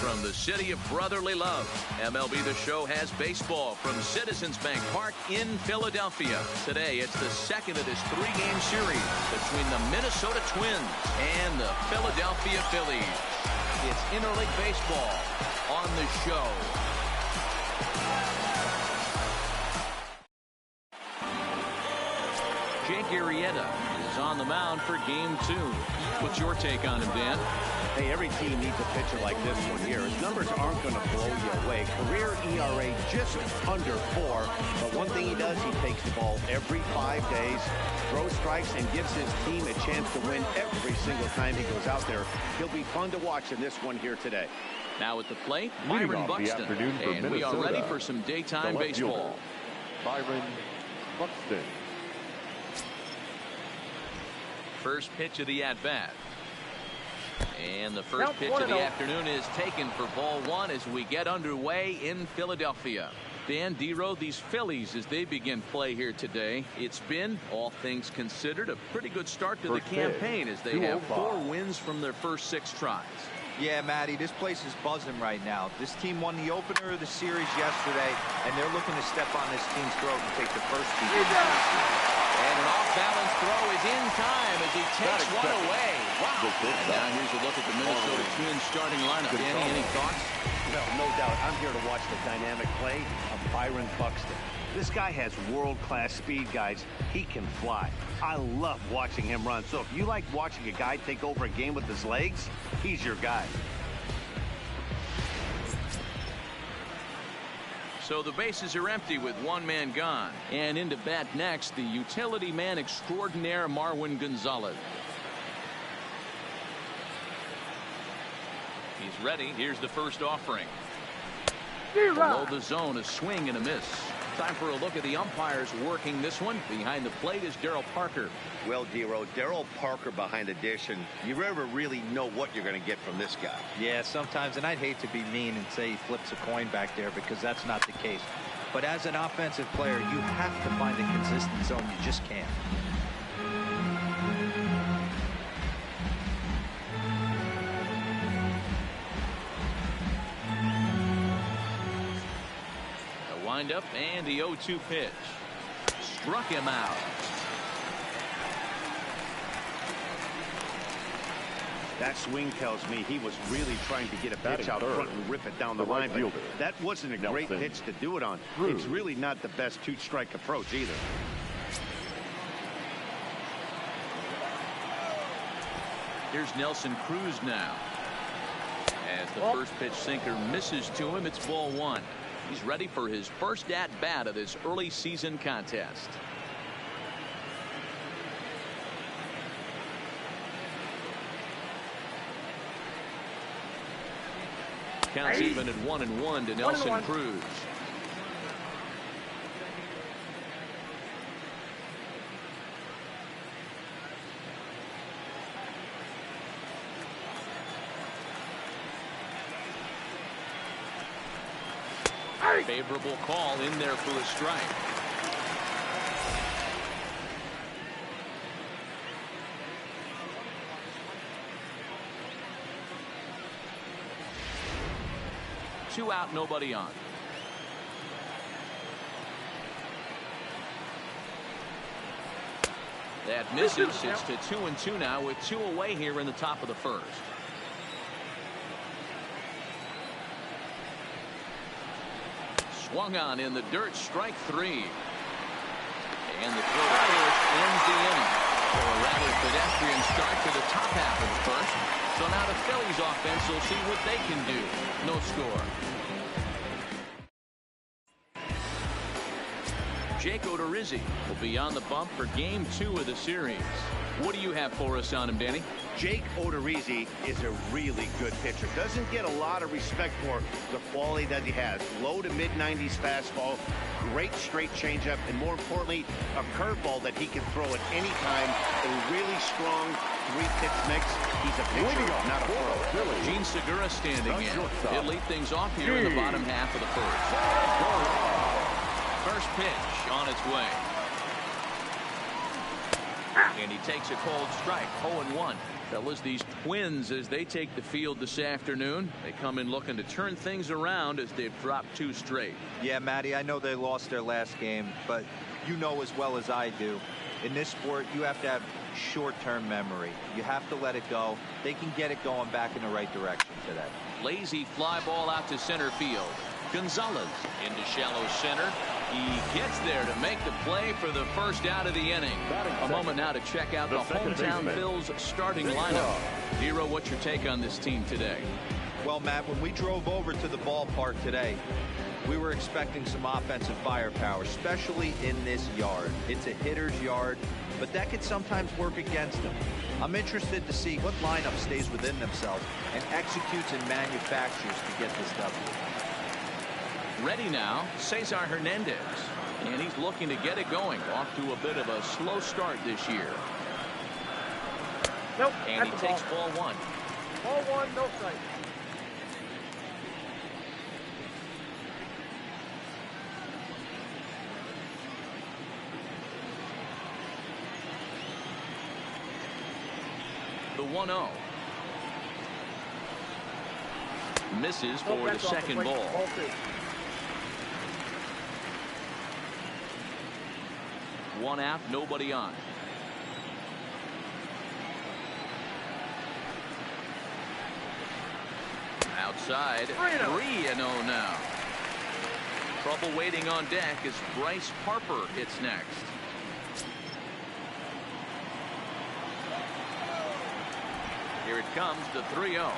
from the city of brotherly love. MLB The Show has baseball from Citizens Bank Park in Philadelphia. Today, it's the second of this three-game series between the Minnesota Twins and the Philadelphia Phillies. It's interleague baseball on the show. Jake Arrieta is on the mound for game 2. What's your take on him, Dan? Hey, every team needs a pitcher like this one here. His numbers aren't going to blow you away. Career ERA just under 4. But one thing he does, he takes the ball every 5 days, throws strikes, and gives his team a chance to win every single time he goes out there. He'll be fun to watch in this one here today. Now at the plate, Byron Buxton. And we are ready for some daytime baseball. Byron Buxton. First pitch of the at-bat. And the first pitch of the afternoon is taken for ball 1 as we get underway in Philadelphia. Dan Dero, these Phillies, as they begin play here today, it's been, all things considered, a pretty good start to the campaign as they have 4 wins from their first 6 tries. Yeah, Matty, this place is buzzing right now. This team won the opener of the series yesterday, and they're looking to step on this team's throat and take the first beat. And an off-balance throw is in time as he takes one away. Wow. And now here's a look at the Minnesota Twins starting lineup. Danny, any thoughts? No doubt. I'm here to watch the dynamic play of Byron Buxton. This guy has world-class speed, guys. He can fly. I love watching him run. So if you like watching a guy take over a game with his legs, he's your guy. So the bases are empty with 1 man gone. And into bat next, the utility man extraordinaire, Marwin Gonzalez. He's ready. Here's the first offering. Below the zone, a swing and a miss. Time for a look at the umpires working this one. Behind the plate is Darryl Parker. Well, Dero, Darryl Parker behind the dish, and you never really know what you're going to get from this guy. Yeah, sometimes, and I'd hate to be mean and say he flips a coin back there because that's not the case. But as an offensive player, you have to find a consistent zone. You just can't. Wind up and the 0-2 pitch. Struck him out. That swing tells me he was really trying to get a pitch out front and rip it down the line. But that wasn't a great pitch to do it on. It's really not the best 2-strike approach either. Here's Nelson Cruz now. As the first pitch sinker misses to him, it's ball 1. He's ready for his first at-bat of this early season contest. Counts even at 1-1 to Nelson Cruz. Favorable call in there for a strike. Two out, nobody on. That misses. It's to 2-2 now with 2 away here in the top of the first. Swung on in the dirt, strike 3. And the throw to first ends the inning. So a rather pedestrian start to the top half of the first. So now the Phillies offense will see what they can do. No score. Jake Odorizzi will be on the bump for game 2 of the series. What do you have for us on him, Danny? Jake Odorizzi is a really good pitcher. Doesn't get a lot of respect for the quality that he has. Low to mid-90s fastball, great straight changeup, and more importantly, a curveball that he can throw at any time. A really strong 3-pitch mix. He's a pitcher, not a thrower. Gene Segura standing in. He'll lead things off here in the bottom half of the first. First pitch on its way. And he takes a cold strike. 0-1. Fellas, these Twins, as they take the field this afternoon, they come in looking to turn things around as they've dropped 2 straight. Yeah, Matty, I know they lost their last game, but you know as well as I do, in this sport, you have to have short-term memory. You have to let it go. They can get it going back in the right direction today. Lazy fly ball out to center field. Gonzalez into shallow center. He gets there to make the play for the first out of the inning. A moment now to check out the hometown Phillies starting lineup. Hero, what's your take on this team today? Well, Matt, when we drove over to the ballpark today, we were expecting some offensive firepower, especially in this yard. It's a hitter's yard, but that could sometimes work against them. I'm interested to see what lineup stays within themselves and executes and manufactures to get this W. Ready now, Cesar Hernandez. And he's looking to get it going. Off to a bit of a slow start this year. Nope. And he takes ball 1. Ball 1, no strike. The 1-0. Misses for the second ball. Ball 2. 1 out, nobody on. Outside, 3-0 now. Trouble waiting on deck as Bryce Harper hits next. Here it comes, the 3-0.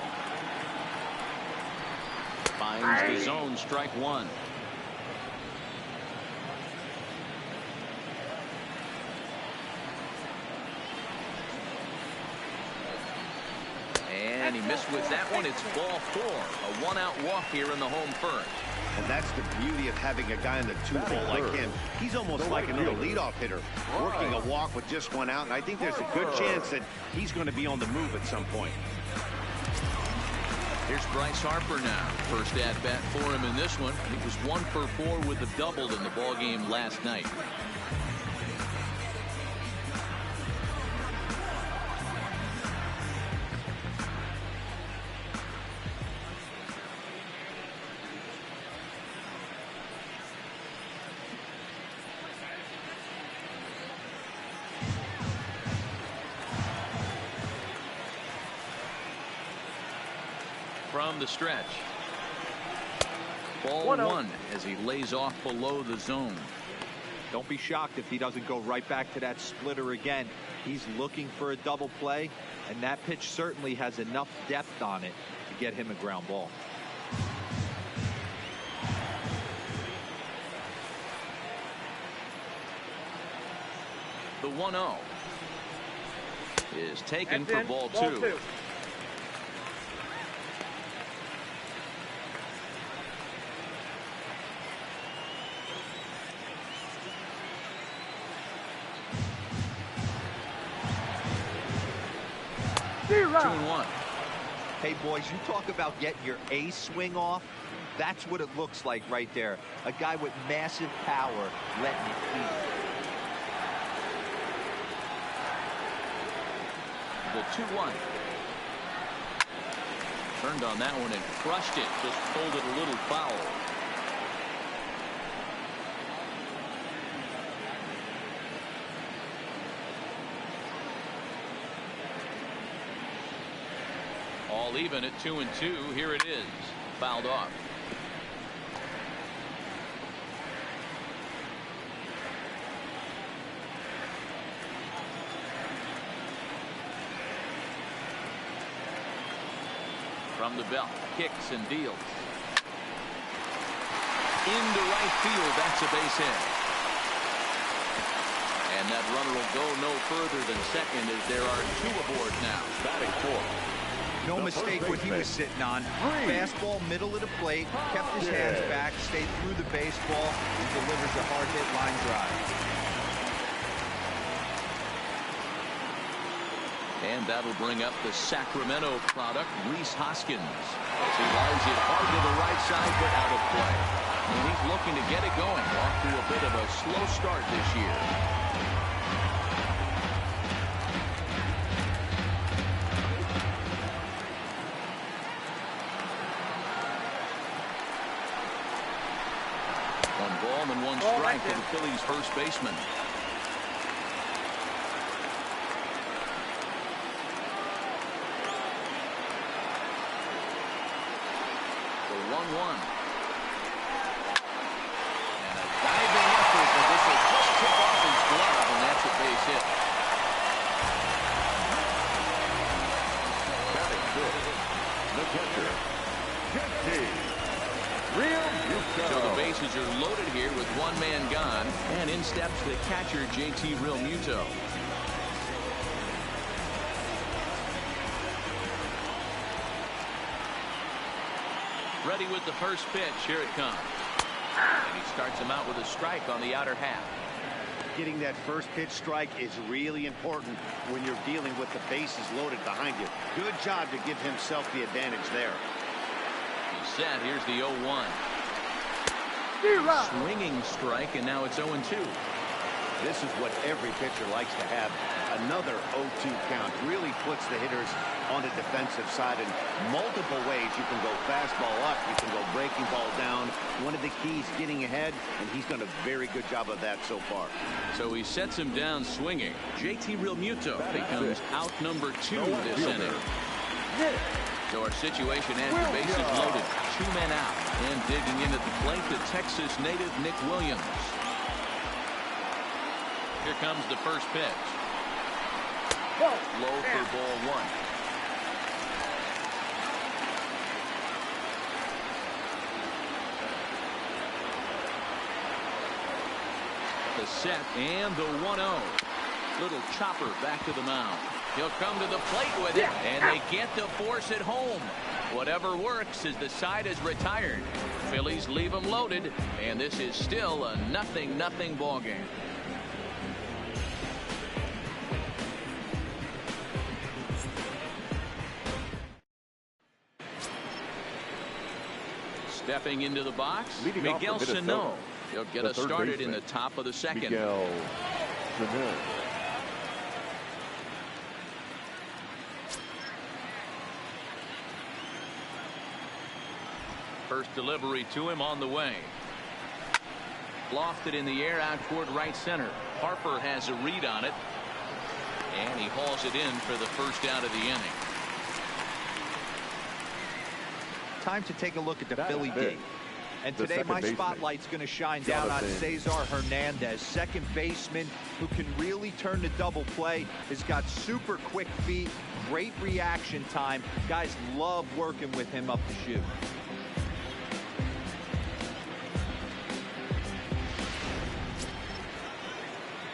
Finds the zone, strike 1. And he missed with that one. It's ball 4. A 1-out walk here in the home first. And that's the beauty of having a guy in the 2-hole like him. He's almost like another leadoff hitter, working a walk with just 1 out. And I think there's a good chance that he's going to be on the move at some point. Here's Bryce Harper now. First at bat for him in this one. He was 1 for 4 with the double in the ball game last night. From the stretch. Ball 1 as he lays off below the zone. Don't be shocked if he doesn't go right back to that splitter again. He's looking for a double play, and that pitch certainly has enough depth on it to get him a ground ball. The 1-0 is taken for ball 2. Hey, boys, you talk about getting your A swing off. That's what it looks like right there. A guy with massive power letting it flee. The 2-1. Turned on that one and crushed it. Just pulled it a little foul. All even at 2-2. Here it is. Fouled off. From the belt, kicks and deals. Into right field, that's a base hit. And that runner will go no further than second as there are 2 aboard now. Batting 4. No mistake what he was sitting on. Fastball, middle of the plate, kept his hands back, stayed through the baseball, and delivers a hard hit line drive. And that'll bring up the Sacramento product, Rhys Hoskins. As he lines it hard to the right side, but out of play. And he's looking to get it going. Off to a bit of a slow start this year. strike for the Phillies first baseman. The 1-1. And a diving effort, but this will just tip off his glove, and that's a base hit. Batting fifth, the catcher, JT Realmuto. So the bases are loaded here with one man gone, and in steps the catcher, JT Realmuto. Ready with the first pitch. Here it comes. And he starts him out with a strike on the outer half. Getting that first pitch strike is really important when you're dealing with the bases loaded behind you. Good job to give himself the advantage there. He's set. Here's the 0-1. Swinging strike, and now it's 0-2. This is what every pitcher likes to have. Another 0-2 count really puts the hitters on the defensive side in multiple ways. You can go fastball up, you can go breaking ball down. One of the keys, getting ahead, and he's done a very good job of that so far. So he sets him down swinging. JT Realmuto becomes out number 2 this inning. So our situation as the bases loaded, 2 men out, and digging in at the plate, the Texas native Nick Williams. Here comes the first pitch. Low for ball 1. The set and the 1-0. Little chopper back to the mound. He'll come to the plate with it, and they get to force it home. Whatever works as the side is retired. Phillies leave them loaded, and this is still a 0-0 ball game. Stepping into the box, Miguel Sano. He'll get us started in the top of the second. Miguel Sano. First delivery to him on the way. Lofted in the air out toward right center. Harper has a read on it, and he hauls it in for the first out of the inning. Time to take a look at the Philly D. And today my spotlight's going to shine down on Cesar Hernandez, second baseman who can really turn the double play. Has got super quick feet, great reaction time. Guys love working with him up the chute.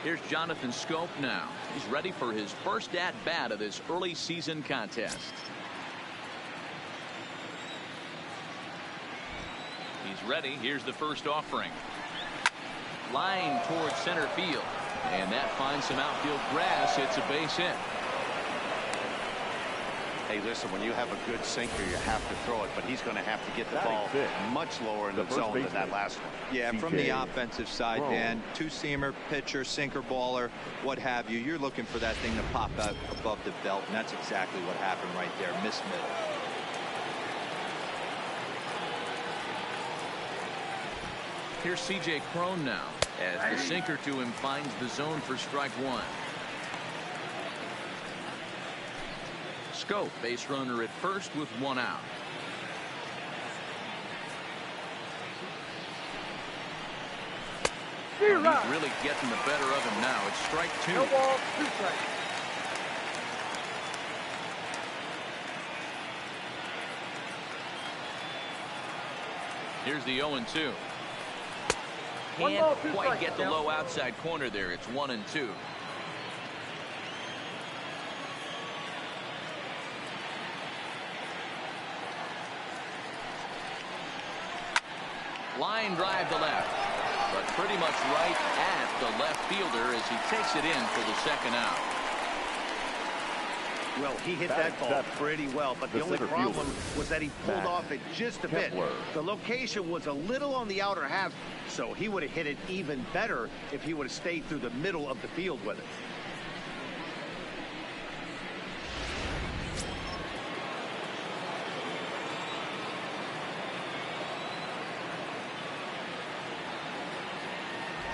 Here's Jonathan Schoop now. He's ready for his first at-bat of this early season contest. He's ready. Here's the first offering. Line towards center field. And that finds some outfield grass. It's a base hit. Hey, listen, when you have a good sinker, you have to throw it, but he's going to have to get the ball much lower in the zone than that last one. Yeah, from the offensive side, Dan, two-seamer, pitcher, sinker baller, what have you. You're looking for that thing to pop out above the belt, and that's exactly what happened right there. Miss middle. Here's C.J. Cron now, as the sinker to him finds the zone for strike 1. Schoop, base runner at first with 1 out. He's really getting the better of him now. It's strike 2. No ball, 2 strikes. Here's the 0-2. One Can't ball, 2 quite strikes, get the down. low outside corner there. It's 1-2. Line drive to left, but pretty much right at the left fielder as he takes it in for the second out. Well, he hit that ball pretty well, but the only problem was that he pulled off it just a bit. The location was a little on the outer half, so he would have hit it even better if he would have stayed through the middle of the field with it.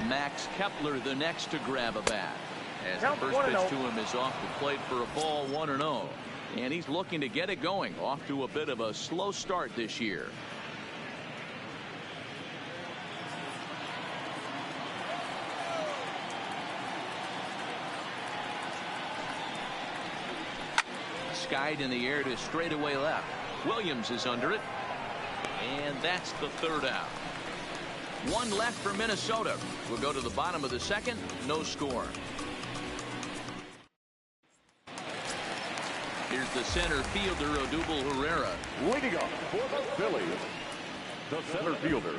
Max Kepler the next to grab a bat. As the Count first 1-0. pitch to him is off the plate for a ball, 1-0. And he's looking to get it going. Off to a bit of a slow start this year. Skied in the air to straightaway left. Williams is under it. And that's the third out. One left for Minnesota. We'll go to the bottom of the second. No score. Here's the center fielder, Odubel Herrera. Leading up for the Phillies, the center fielder,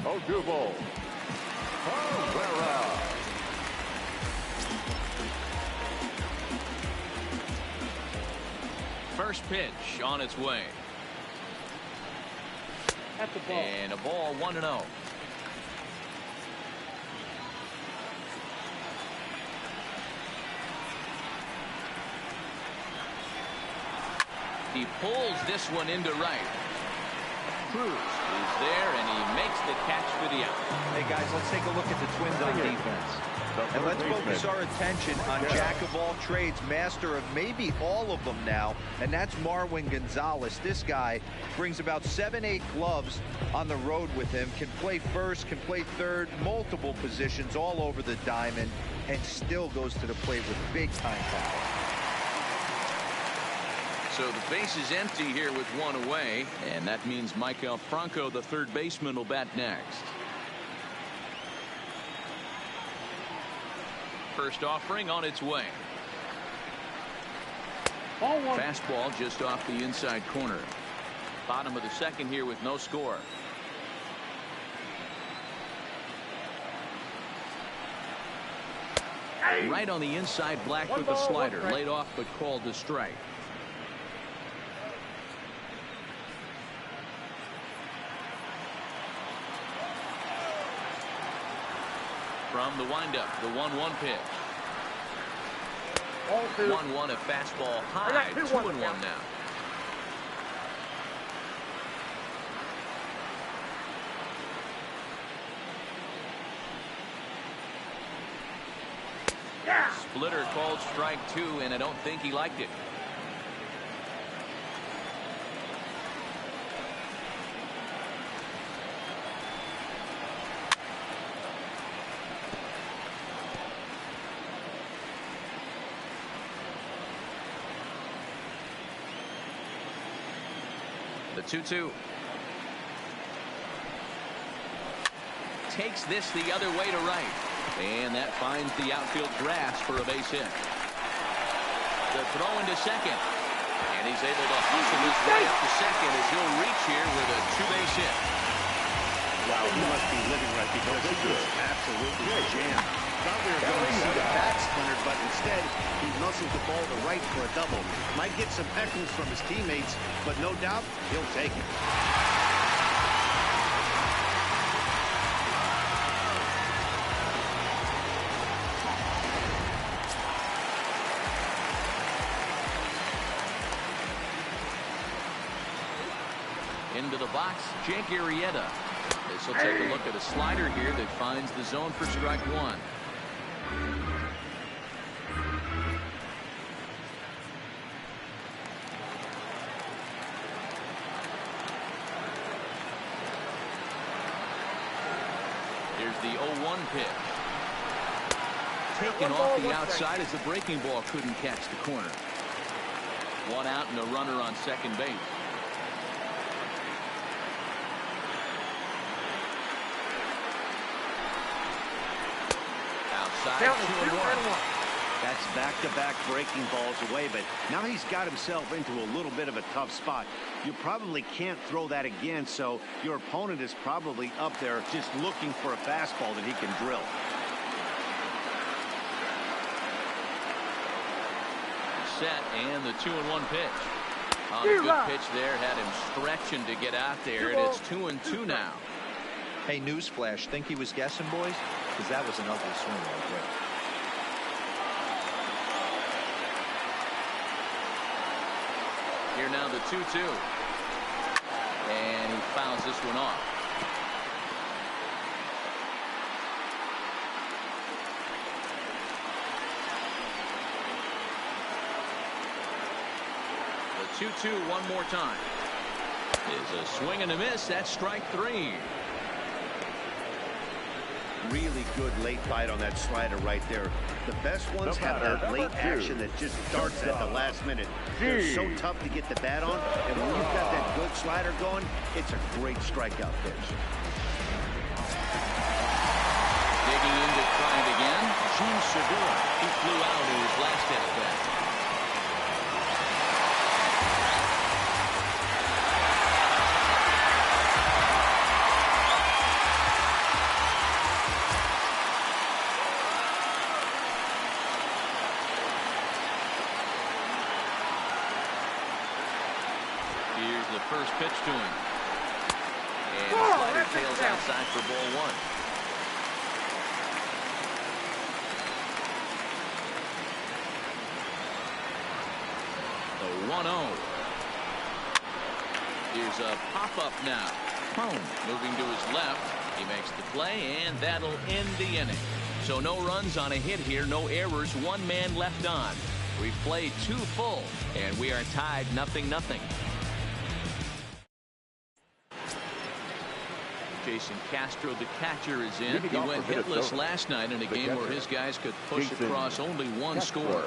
Odubel Herrera. First pitch on its way. That's the ball. And a ball, 1-0. He pulls this one into right. Cruz is there, and he makes the catch for the out. Hey, guys, let's take a look at the Twins on defense. And let's focus our attention on jack of all trades, master of maybe all of them now, and that's Marwin Gonzalez. This guy brings about 7-8 gloves on the road with him, can play first, can play third, multiple positions all over the diamond, and still goes to the plate with big-time power. So the base is empty here with one away, and that means Maikel Franco, the third baseman, will bat next. First offering on its way. Ball one. Fastball just off the inside corner. Bottom of the second here with no score. Right on the inside, Black One with the ball, one slider. strike. Laid off but called to strike. From the windup, the 1-1 pitch. Ball two. 1-1, a fastball high. I got 2-1 2-1 now. now. Yeah. Splitter called strike two, and I don't think he liked it. The 2-2. Takes this the other way to right. And that finds the outfield grass for a base hit. The throw into second. And he's able to hustle his way up to second as he'll reach here with a two-base hit. Wow, he must be living right because he was absolutely jammed. Thought we were going to see the bat splintered, but instead he muscled the ball to right for a double. Might get some heckles from his teammates, but no doubt he'll take it. Into the box, Jake Arrieta. This will take a look at a slider here that finds the zone for strike one. Here's the 0-1 pitch. Taken off the outside as the breaking ball couldn't catch the corner. One out and a runner on second base. Count is 2-1. That's back-to-back breaking balls away, but now he's got himself into a little bit of a tough spot. You probably can't throw that again, so your opponent is probably up there just looking for a fastball that he can drill. Set and the 2-1 pitch. On a good pitch there, had him stretching to get out there, and it's 2-2 now. Hey, newsflash, think he was guessing, boys? Because that was an ugly swing right there. Here now the 2-2. And he fouls this one off. 2-2 one more time. Is a swing and a miss. That's strike 3. Really good late bite on that slider right there. The best ones have that late action that just starts at the last minute. They're so tough to get the bat on, and when you've got that good slider going, it's a great strikeout pitch. Digging in to try it again. Gene Segura. He flew out in his last at bat. Here's the first pitch to him. And the slider tails outside for ball 1. The 1-0. Here's a pop-up now. Home moving to his left. He makes the play, and that'll end the inning. So no runs on a hit here, no errors, 1 man left on. We've played 2 full, and we are tied 0-0. Jason Castro, the catcher, is in. He went hitless last night in a game where his guys could push across only 1 score.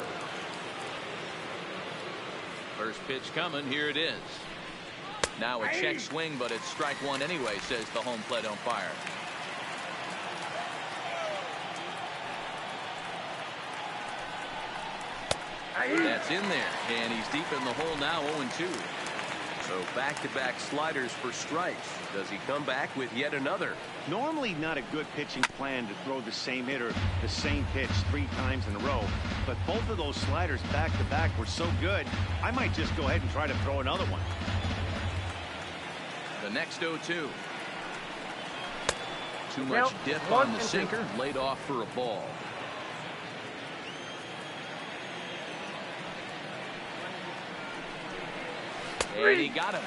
First pitch coming. Here it is. Now a check swing, but it's strike 1 anyway, says the home plate umpire. That's in there, and he's deep in the hole now, 0-2. So back-to-back sliders for strikes. Does he come back with yet another? Normally not a good pitching plan to throw the same hitter the same pitch 3 times in a row, but both of those sliders back-to-back were so good, I might just go ahead and try to throw another one. The next 0-2. Too much dip on the sinker, laid off for a ball. And he got him.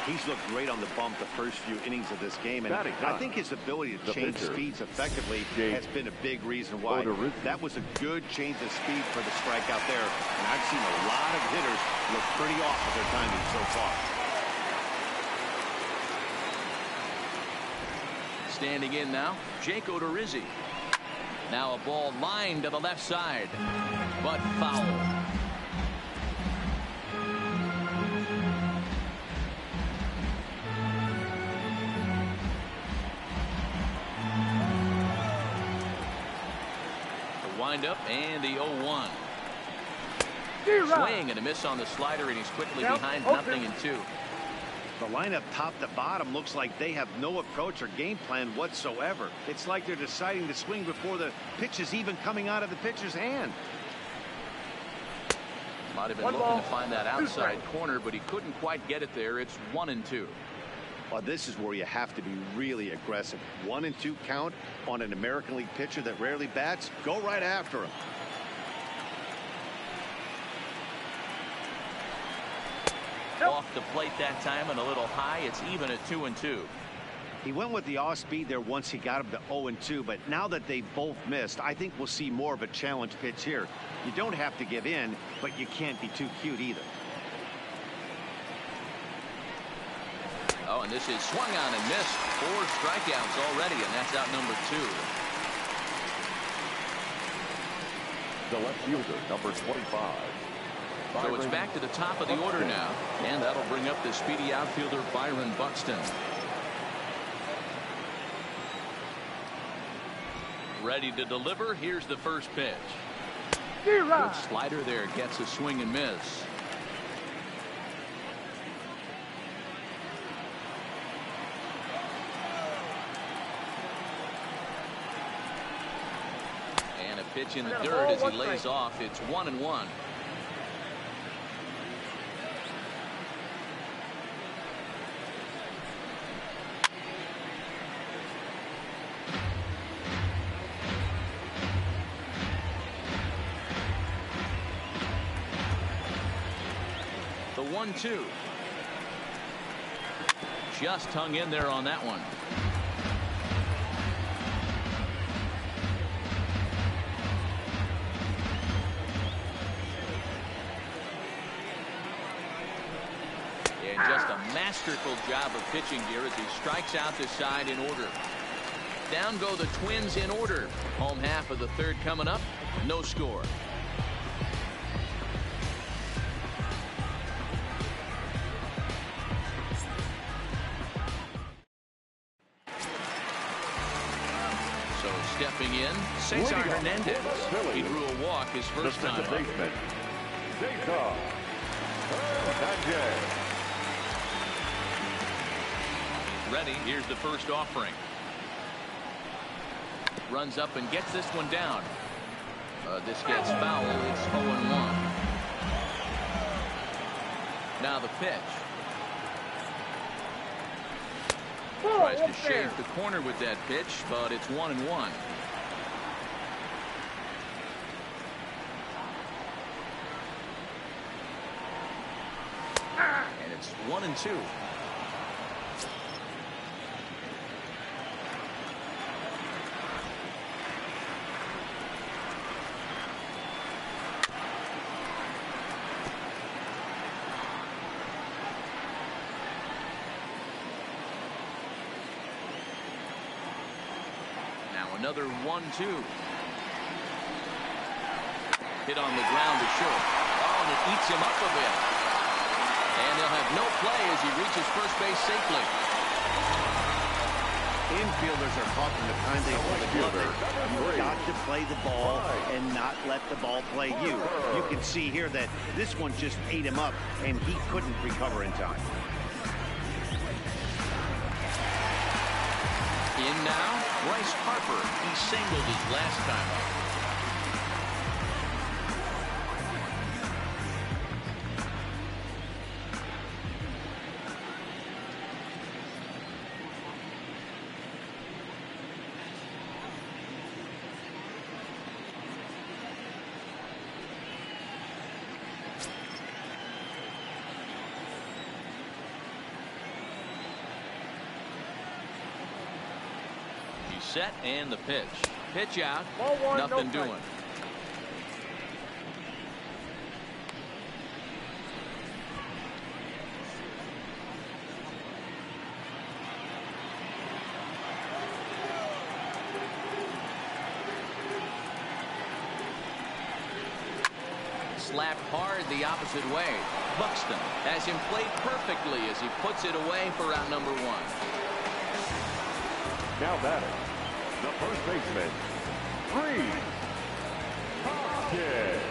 He's looked great on the bump the first few innings of this game, and I think his ability to change speeds effectively has been a big reason why. That was a good change of speed for the strikeout there, and I've seen a lot of hitters look pretty off with their timing so far. Standing in now, Jake Odorizzi. Now a ball lined to the left side, but foul. The windup and the 0-1. Swing and a miss on the slider, and he's quickly behind 0-2. The lineup top to bottom looks like they have no approach or game plan whatsoever. It's like they're deciding to swing before the pitch is even coming out of the pitcher's hand. Might have been looking to find that outside corner, but he couldn't quite get it there. It's 1-2. Well, this is where you have to be really aggressive. 1-2 count on an American League pitcher that rarely bats. Go right after him. Off the plate that time and a little high. It's even at 2-2. He went with the off speed there once he got him to 0-2, but now that they both missed, I think we'll see more of a challenge pitch here. You don't have to give in, but you can't be too cute either. Oh, and this is swung on and missed. 4 strikeouts already, and that's out number 2. The left fielder, number 25. So it's back to the top of the order now, and that'll bring up the speedy outfielder Byron Buxton. Ready to deliver. Here's the first pitch. Good slider there, gets a swing and miss. And a pitch in the dirt as he lays off. It's 1-1. The 1-2. Just hung in there on that one. And just a masterful job of pitching here as he strikes out the side in order. Down go the Twins in order. Home half of the third coming up. No score. So stepping in, Cesar Hernandez. He drew a walk his first time up. Baseman, Cesar Hernandez. Ready, here's the first offering. Runs up and gets this one down. This gets foul. It's 0-1. Now the pitch. Tries to shave the corner with that pitch, but it's 1-1. And it's 1-2. Another 1-2. Hit on the ground to short. Oh, and it eats him up a bit. And he'll have no play as he reaches first base safely. Infielders are taught from the time they hold the glove. You've got to play the ball and not let the ball play you. You can see here that this one just ate him up, and he couldn't recover in time. In now, Bryce Harper. He singled his last time up. Set and the pitch. Pitch out. Ball one, nothing no doing. strike. Slapped hard the opposite way. Buxton has him played perfectly as he puts it away for out number 1. Now batting, the first baseman, Hopkins.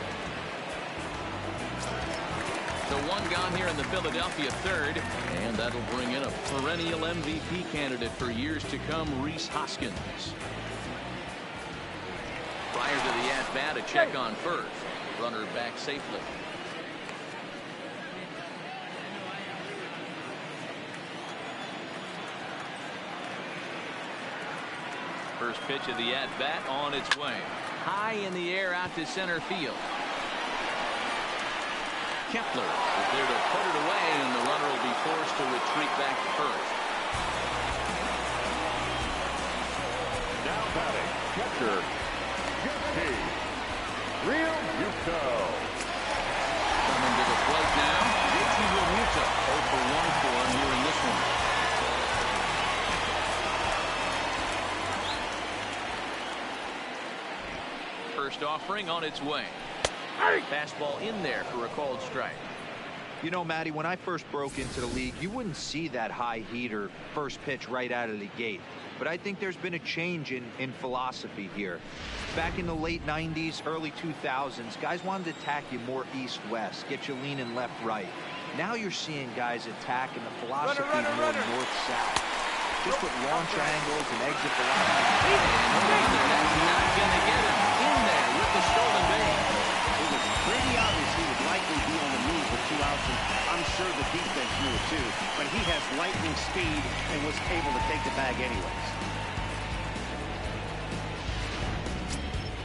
So one gone here in the Philadelphia third, and that'll bring in a perennial MVP candidate for years to come, Rhys Hoskins. Prior to the at-bat, a check on first. Runner back safely. First pitch of the at-bat on its way. High in the air out to center field. Kepler is there to put it away, and the runner will be forced to retreat back to first. Now batting, catcher, Real Muto. Coming to the plate now, J.T. Realmuto. 0 for 1 for him here in this one. First offering on its way. Fastball in there for a called strike. You know, Matty, when I first broke into the league, you wouldn't see that high heater first pitch right out of the gate. But I think there's been a change in philosophy here. Back in the late 90s, early 2000s, guys wanted to attack you more east-west, get you leaning left-right. Now you're seeing guys attack, and the philosophy is more north-south. Just with launch angles and exit velocity. That's not going to get him in there with the stolen base. It was pretty obvious he would likely be on the move with 2 outs, and I'm sure the defense knew it too. But he has lightning speed and was able to take the bag anyways.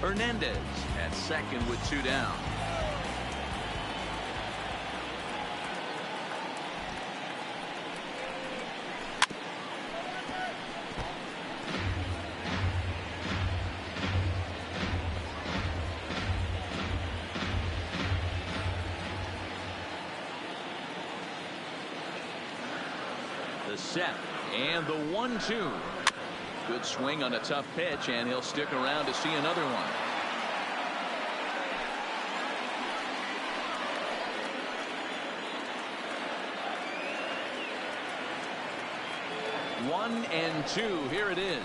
Hernandez at second with 2 down. The set and the 1-2. Good swing on a tough pitch, and he'll stick around to see another one. 1-2. Here it is.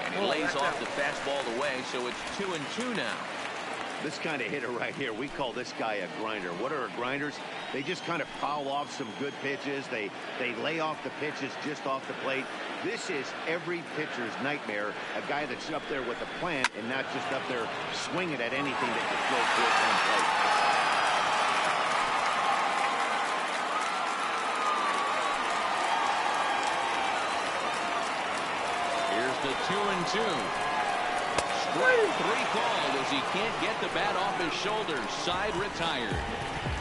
And he lays off the fastball away, so it's 2-2 now. This kind of hitter right here, we call this guy a grinder. What are grinders? They just kind of foul off some good pitches. They lay off the pitches just off the plate. This is every pitcher's nightmare. A guy that's up there with a plan and not just up there swinging at anything that can throw towards home plate. Here's the 2-2. Strike 3 called as he can't get the bat off his shoulders. Side retired.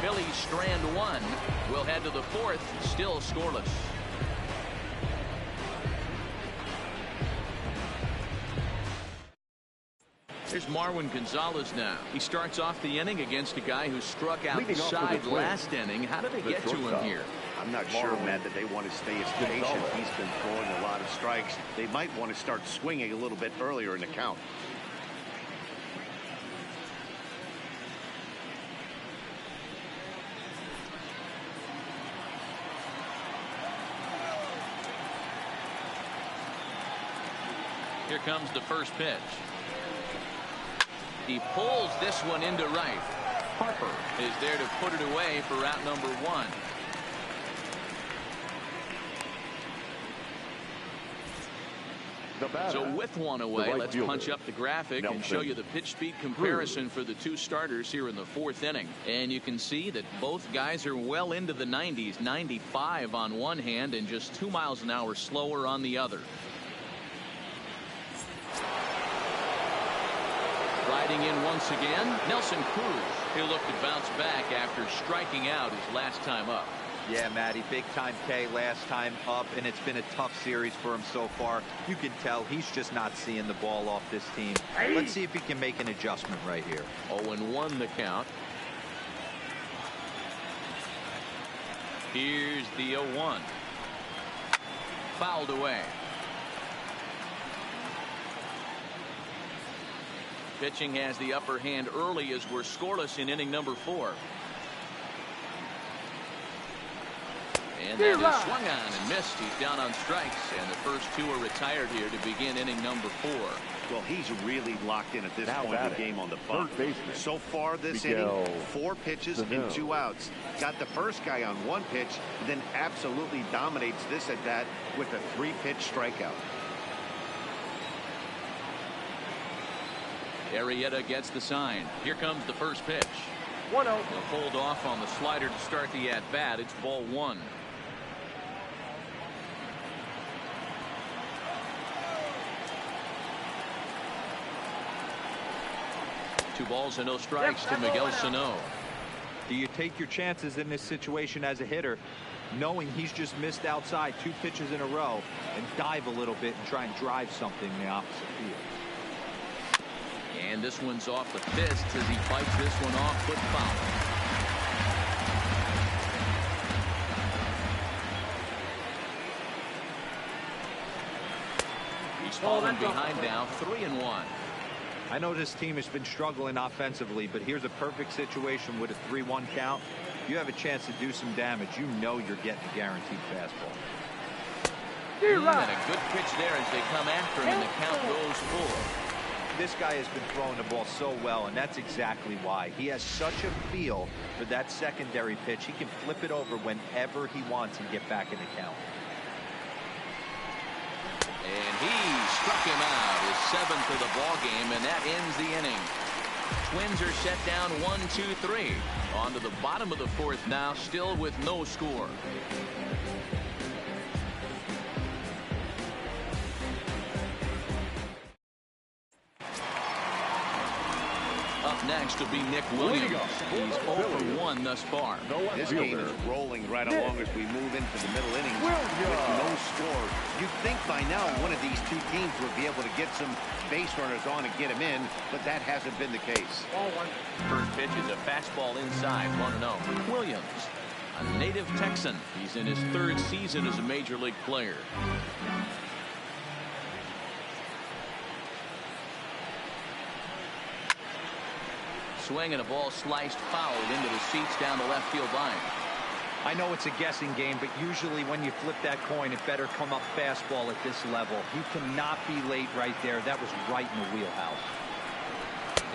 Phillies strand 1. We'll head to the 4th, still scoreless. Here's Marwin Gonzalez now. He starts off the inning against a guy who struck out the side last inning. How did they get to him here? I'm not sure, Matt, that they want to stay as patient. He's been throwing a lot of strikes. They might want to start swinging a little bit earlier in the count. Here comes the first pitch. He pulls this one into right. Harper is there to put it away for out number 1. So with one away, let's punch up the graphic and show you the pitch speed comparison for the two starters here in the 4th inning. And you can see that both guys are well into the 90s. 95 on one hand and just 2 miles an hour slower on the other. Riding in once again, Nelson Cruz. He'll look to bounce back after striking out his last time up. Yeah, Matty, big time K last time up, and it's been a tough series for him so far. You can tell he's just not seeing the ball off this team. Let's see if he can make an adjustment right here. 0-1 the count. Here's the 0-1. Fouled away. Pitching has the upper hand early as we're scoreless in inning number 4. And that is swung on and missed. He's down on strikes, and the first 2 are retired here to begin inning number 4. Well, he's really locked in at this point of the game on the bump. So far this inning, 4 pitches and 2 outs. Got the first guy on 1 pitch, then absolutely dominates this at bat with a 3-pitch strikeout. Arrieta gets the sign. Here comes the first pitch. 1-0. They'll hold off on the slider to start the at-bat. It's ball 1. Two balls and no strikes to Miguel Sano. Do you take your chances in this situation as a hitter, knowing he's just missed outside 2 pitches in a row, and dive a little bit and try and drive something in the opposite field? And this one's off the fist as he fights this one off foot foul. He's falling behind now, 3-1. I know this team has been struggling offensively, but here's a perfect situation with a 3-1 count. You have a chance to do some damage. You know you're getting a guaranteed fastball. And a good pitch there as they come after him, and the count goes full. This guy has been throwing the ball so well, and that's exactly why. He has such a feel for that secondary pitch. He can flip it over whenever he wants and get back in the count. And he struck him out, his 7th of the ball game, and that ends the inning. Twins are set down 1-2-3. On to the bottom of the 4th now, still with no score. Up next will be Nick Williams. He's 0-for-1 thus far. This game is rolling right along as we move into the middle innings with no score. You'd think by now one of these 2 teams would be able to get some base runners on and get them in, but that hasn't been the case. First pitch is a fastball inside, 1-0. Williams. a native Texan. He's in his 3rd season as a major league player. Swing and a ball sliced fouled into the seats down the left field line. I know it's a guessing game, but usually when you flip that coin, it better come up fastball at this level. He cannot be late right there. That was right in the wheelhouse.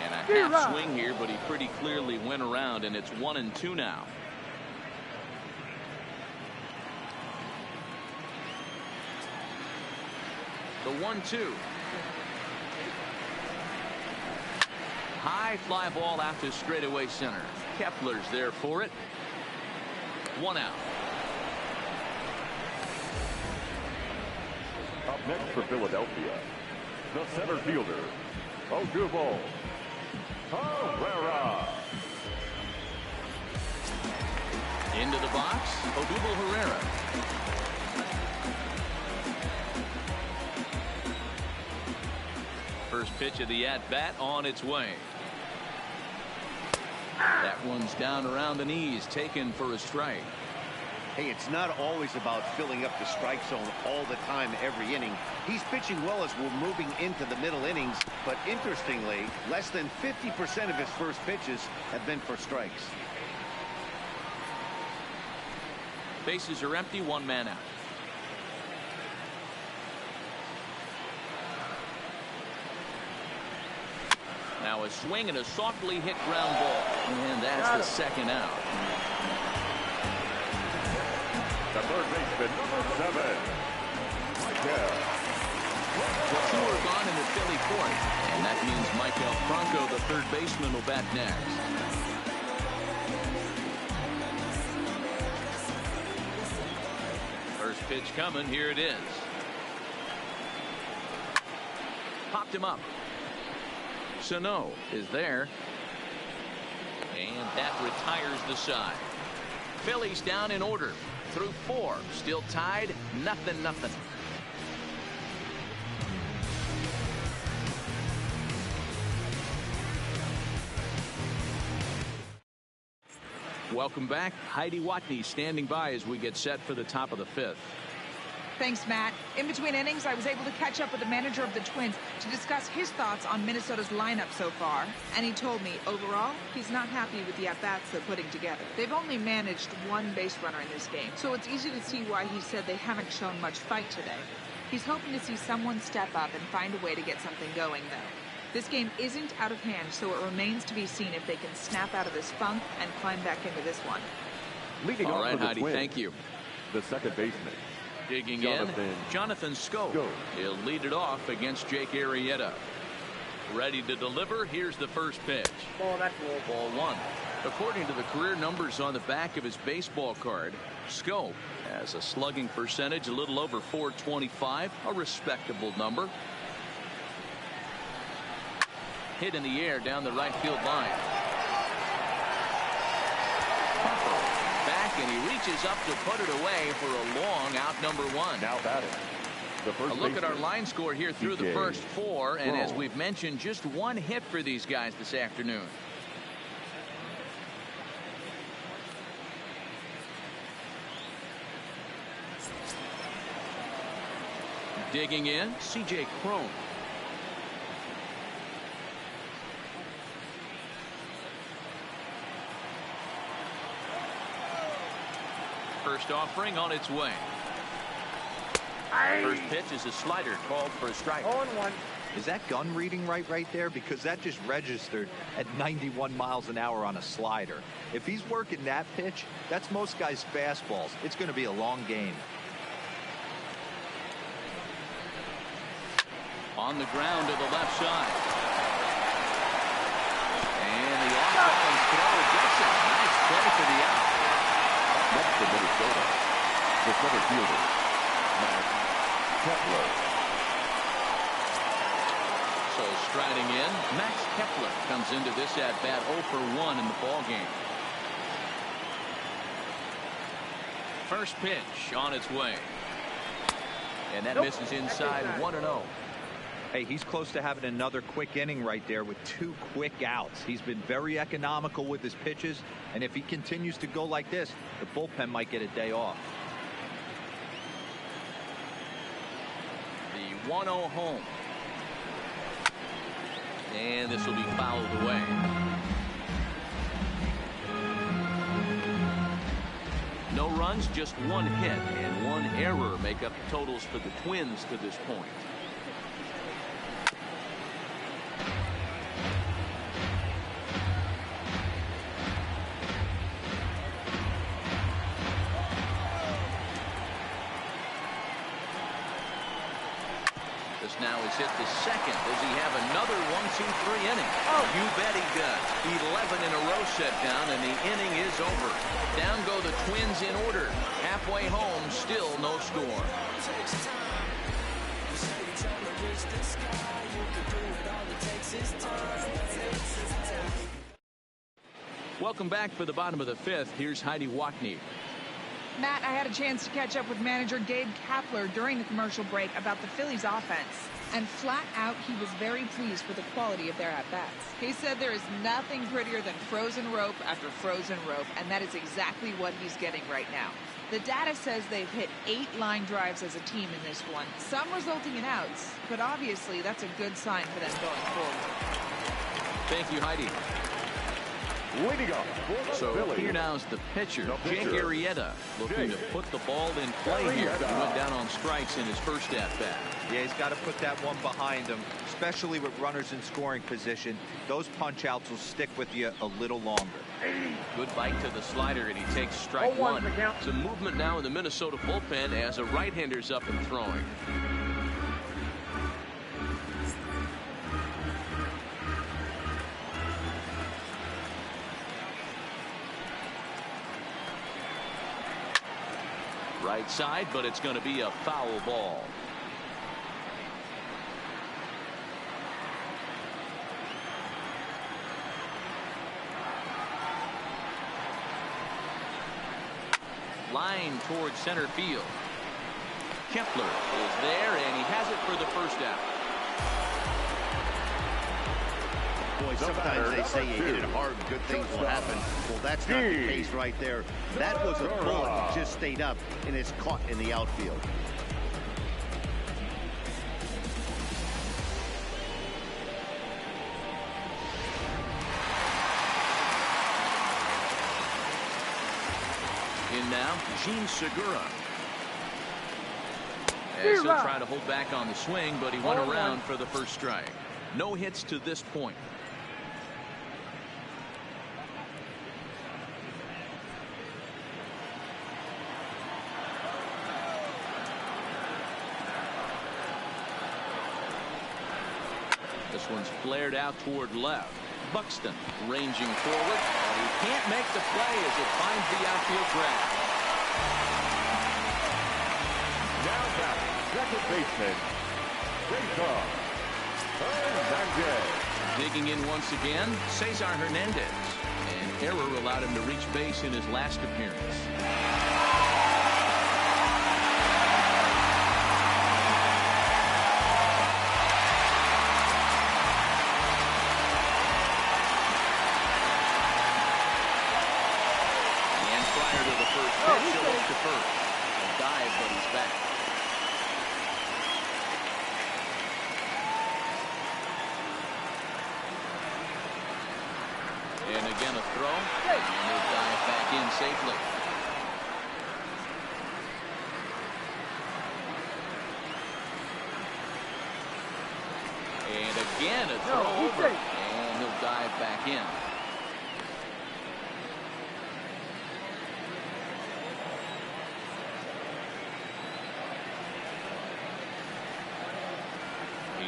And a half swing here, but he pretty clearly went around, and it's 1-2 now. The 1-2. High fly ball out to straightaway center. Kepler's there for it. 1 out. Up next for Philadelphia, the center fielder, Odubel Herrera. Into the box, Odubel Herrera. First pitch of the at-bat on its way. That one's down around the knees, taken for a strike. Hey, it's not always about filling up the strike zone all the time every inning. He's pitching well as we're moving into the middle innings, but interestingly, less than 50% of his first pitches have been for strikes. Bases are empty, 1 man out. Now a swing and a softly hit ground ball. And that's the 2nd out. The third baseman, number 7, Michael. 2 are gone in the Philly 4th. And that means Michael Franco, the 3rd baseman, will bat next. First pitch coming. Here it is. Popped him up. Sano is there. And that retires the side. Phillies down in order. Through 4. Still tied. 0-0. Welcome back. Heidi Watney standing by as we get set for the top of the 5th. Thanks, Matt. In between innings, I was able to catch up with the manager of the Twins to discuss his thoughts on Minnesota's lineup so far. And he told me, overall, he's not happy with the at-bats they're putting together. They've only managed 1 base runner in this game, so it's easy to see why he said they haven't shown much fight today. He's hoping to see someone step up and find a way to get something going, though. This game isn't out of hand, so it remains to be seen if they can snap out of this funk and climb back into this one. Leading All off right, for the Heidi, Twins, thank you. the second baseman. Digging in, Jonathan Schoop. He'll lead it off against Jake Arrieta. Ready to deliver. Here's the first pitch. Oh, that's low. Ball 1. According to the career numbers on the back of his baseball card, Schoop has a slugging percentage a little over .425, a respectable number. Hit in the air down the right field line. Back, and he reaches up to put it away for a long out, number 1. Now batting, the first A look at our baseman, line score here through the first 4, and as we've mentioned, just 1 hit for these guys this afternoon. Digging in, C.J. Cron. First offering on its way. First pitch is a slider called for a strike. 0-1. Is that gun reading right there? Because that just registered at 91 miles an hour on a slider. If he's working that pitch, that's most guys' fastballs. It's going to be a long game. On the ground to the left side. And the off-balance throw gets it. Nice play for the out. Next for Minnesota, the center fielder, Kepler. So striding in, Max Kepler comes into this at-bat 0 for 1 in the ball game. First pitch on its way. And that misses inside 1-0. Hey, he's close to having another quick inning right there with 2 quick outs. He's been very economical with his pitches, and if he continues to go like this, the bullpen might get a day off. The 1-0 home. And this will be fouled away. No runs, just 1 hit and 1 error make up the totals for the Twins to this point. Now is hit the second. Does he have another 1-2-3 inning? Oh, you bet he does. 11 in a row set down, and the inning is over. Down go the Twins in order. Halfway home, still no score. Welcome back for the bottom of the 5th. Here's Heidi Watney. Matt, I had a chance to catch up with manager Gabe Kapler during the commercial break about the Phillies offense. And flat out, he was very pleased with the quality of their at-bats. He said there is nothing prettier than frozen rope after frozen rope, and that is exactly what he's getting right now. The data says they've hit 8 line drives as a team in this one, some resulting in outs, but obviously that's a good sign for them going forward. Thank you, Heidi. So here now is the pitcher, Jake Arrieta, looking to put the ball in play here. He went down on strikes in his first at-bat. Yeah, he's got to put that one behind him, especially with runners in scoring position. Those punch-outs will stick with you a little longer. Good bite to the slider, and he takes strike 1. Some movement now in the Minnesota bullpen as a right-hander's up and throwing. Right side, but it's going to be a foul ball. Line towards center field. Kepler is there, and he has it for the first out. Boy, sometimes they say you hit it hard and good things will happen. Well, that's not the case right there. That was a bullet that just stayed up and is caught in the outfield. In now, Gene Segura. As he'll try to hold back on the swing, but he went around for the first strike. No hits to this point. This one's flared out toward left. Buxton ranging forward, and he can't make the play as it finds the outfield grab. Now back, second baseman, Cesar Hernandez. Digging in once again, Cesar Hernandez. An error allowed him to reach base in his last appearance. To first. A dive, but he's back. And again a throw. And he'll dive back in safely. And again a throw over. And he'll dive back in.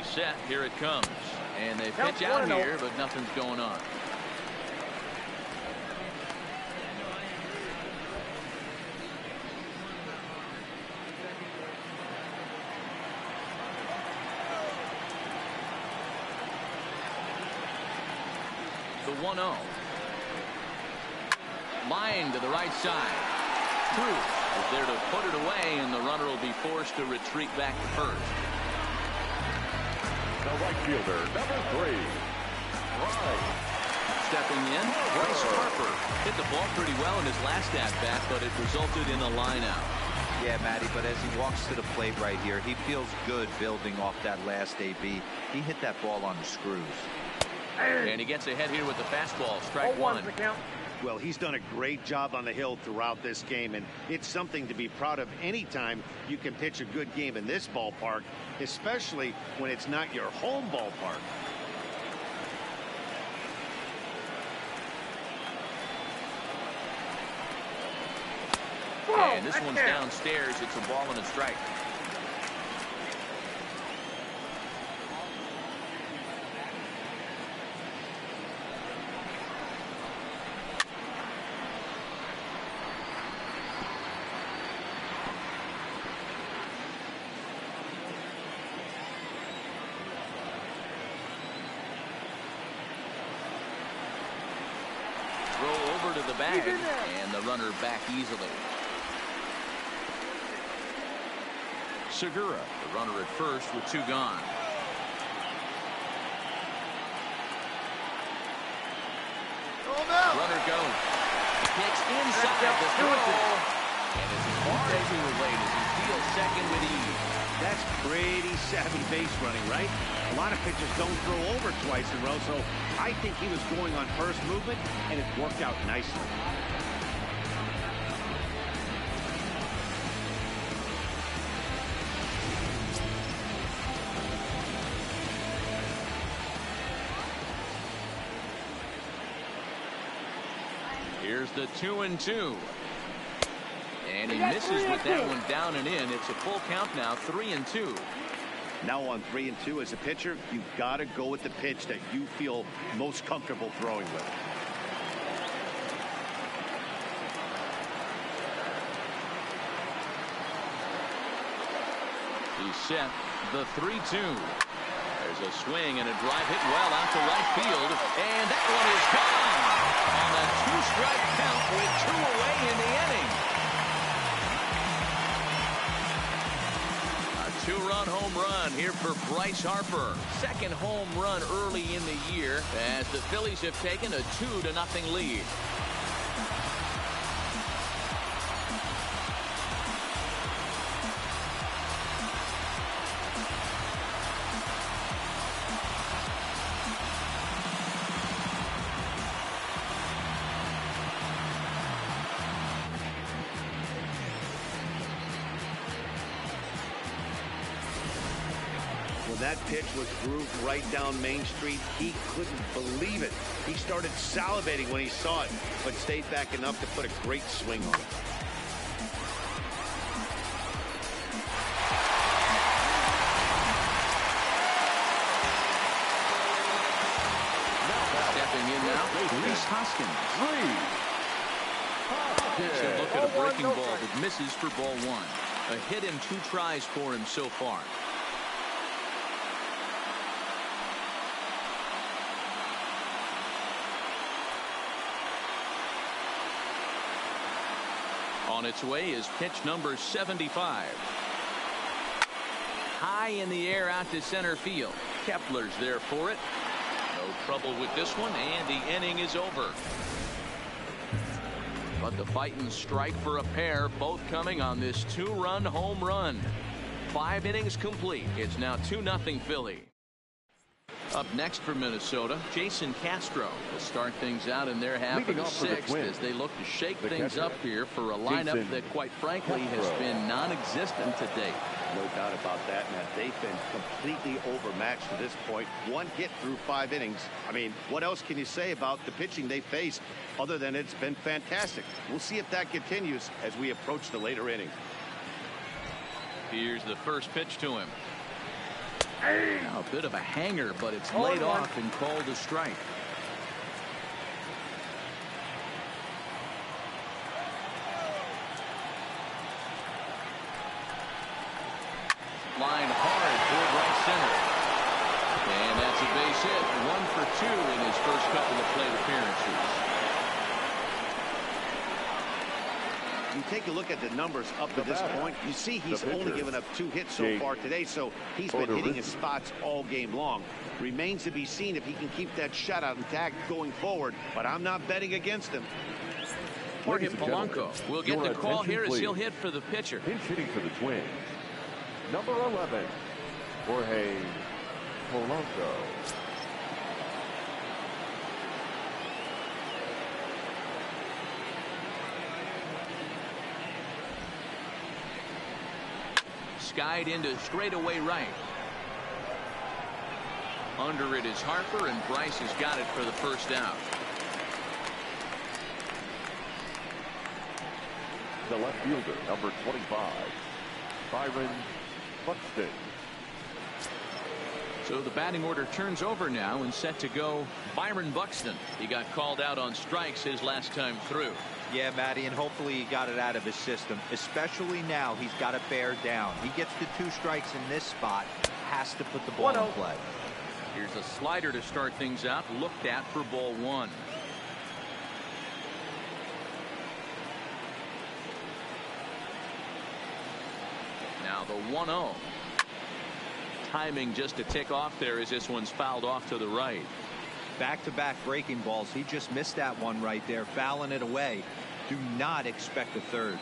Set, here it comes, and they pitch out here, but nothing's going on. The 1-0. Line to the right side. Cruz is there to put it away, and the runner will be forced to retreat back to first. The right fielder, number 3. Right. Stepping in, Bryce Harper hit the ball pretty well in his last at-bat, but it resulted in a line-out. Yeah, Matty, but as he walks to the plate right here, he feels good building off that last AB. He hit that ball on the screws. And he gets ahead here with the fastball, strike one. Well, he's done a great job on the hill throughout this game, and it's something to be proud of anytime you can pitch a good game in this ballpark, especially when it's not your home ballpark. And this one's downstairs. It's a ball and a strike. Throw over to the bag, and the runner back easily. Segura, the runner at first with 2 gone. Runner goes. Kicks inside the throw. And it's far too late as he feels second with ease. That's pretty savvy base running, right? A lot of pitchers don't throw over twice in a row, so I think he was going on first movement, and it worked out nicely. Here's the 2-2. And he misses with that one down and in. It's a full count now, 3-2. Now on 3-2 as a pitcher, you've got to go with the pitch that you feel most comfortable throwing with. He's set. The 3-2. There's a swing and a drive hit well out to right field. And that one is gone. On a 2-strike count with 2 away in the inning. A 2-run home run here for Bryce Harper. Second home run early in the year as the Phillies have taken a 2-0 lead. That pitch was grooved right down Main Street. He couldn't believe it. He started salivating when he saw it, but stayed back enough to put a great swing on it. Stepping in now, Rhys Hoskins. Takes a look at a breaking ball that misses for ball 1. A hit in 2 tries for him so far. On its way is pitch number 75. High in the air out to center field. Kepler's there for it. No trouble with this one, and the inning is over. But the fighting strike for a pair, both coming on this 2-run home run. 5 innings complete. It's now 2-0 Philly. Up next for Minnesota, Jason Castro will start things out in their half of the 6th as they look to shake things up here for a lineup that, quite frankly, has been non-existent to date. No doubt about that, Matt. They've been completely overmatched to this point. 1 hit through 5 innings. I mean, what else can you say about the pitching they faced other than it's been fantastic? We'll see if that continues as we approach the later innings. Here's the first pitch to him. Now a bit of a hanger, but it's laid off and called a strike. Line hard toward right center. And that's a base hit. 1 for 2 in his first couple of plate appearances. you take a look at the numbers up to this point, you see he's only given up 2 hits so far today, so he's been hitting his spots all game long. Remains to be seen if he can keep that shutout intact going forward, but I'm not betting against him. Jorge Polanco will get the call here as he'll hit for the pitcher. Pinch hitting for the Twins, number 11, Jorge Polanco. Skied into straightaway right. Under it is Harper, and Bryce has got it for the first out. The left fielder, number 25, Byron Buxton. So the batting order turns over now, and set to go Byron Buxton. He got called out on strikes his last time through. Yeah, Matty, and hopefully he got it out of his system, especially now. He's got to bear down. He gets the 2 strikes in this spot, has to put the ball in play. Here's a slider to start things out, looked at for ball 1. Now the 1-0. Timing just to tick off there as this one's fouled off to the right. Back-to-back breaking balls. He just missed that one right there, fouling it away. Do not expect a third.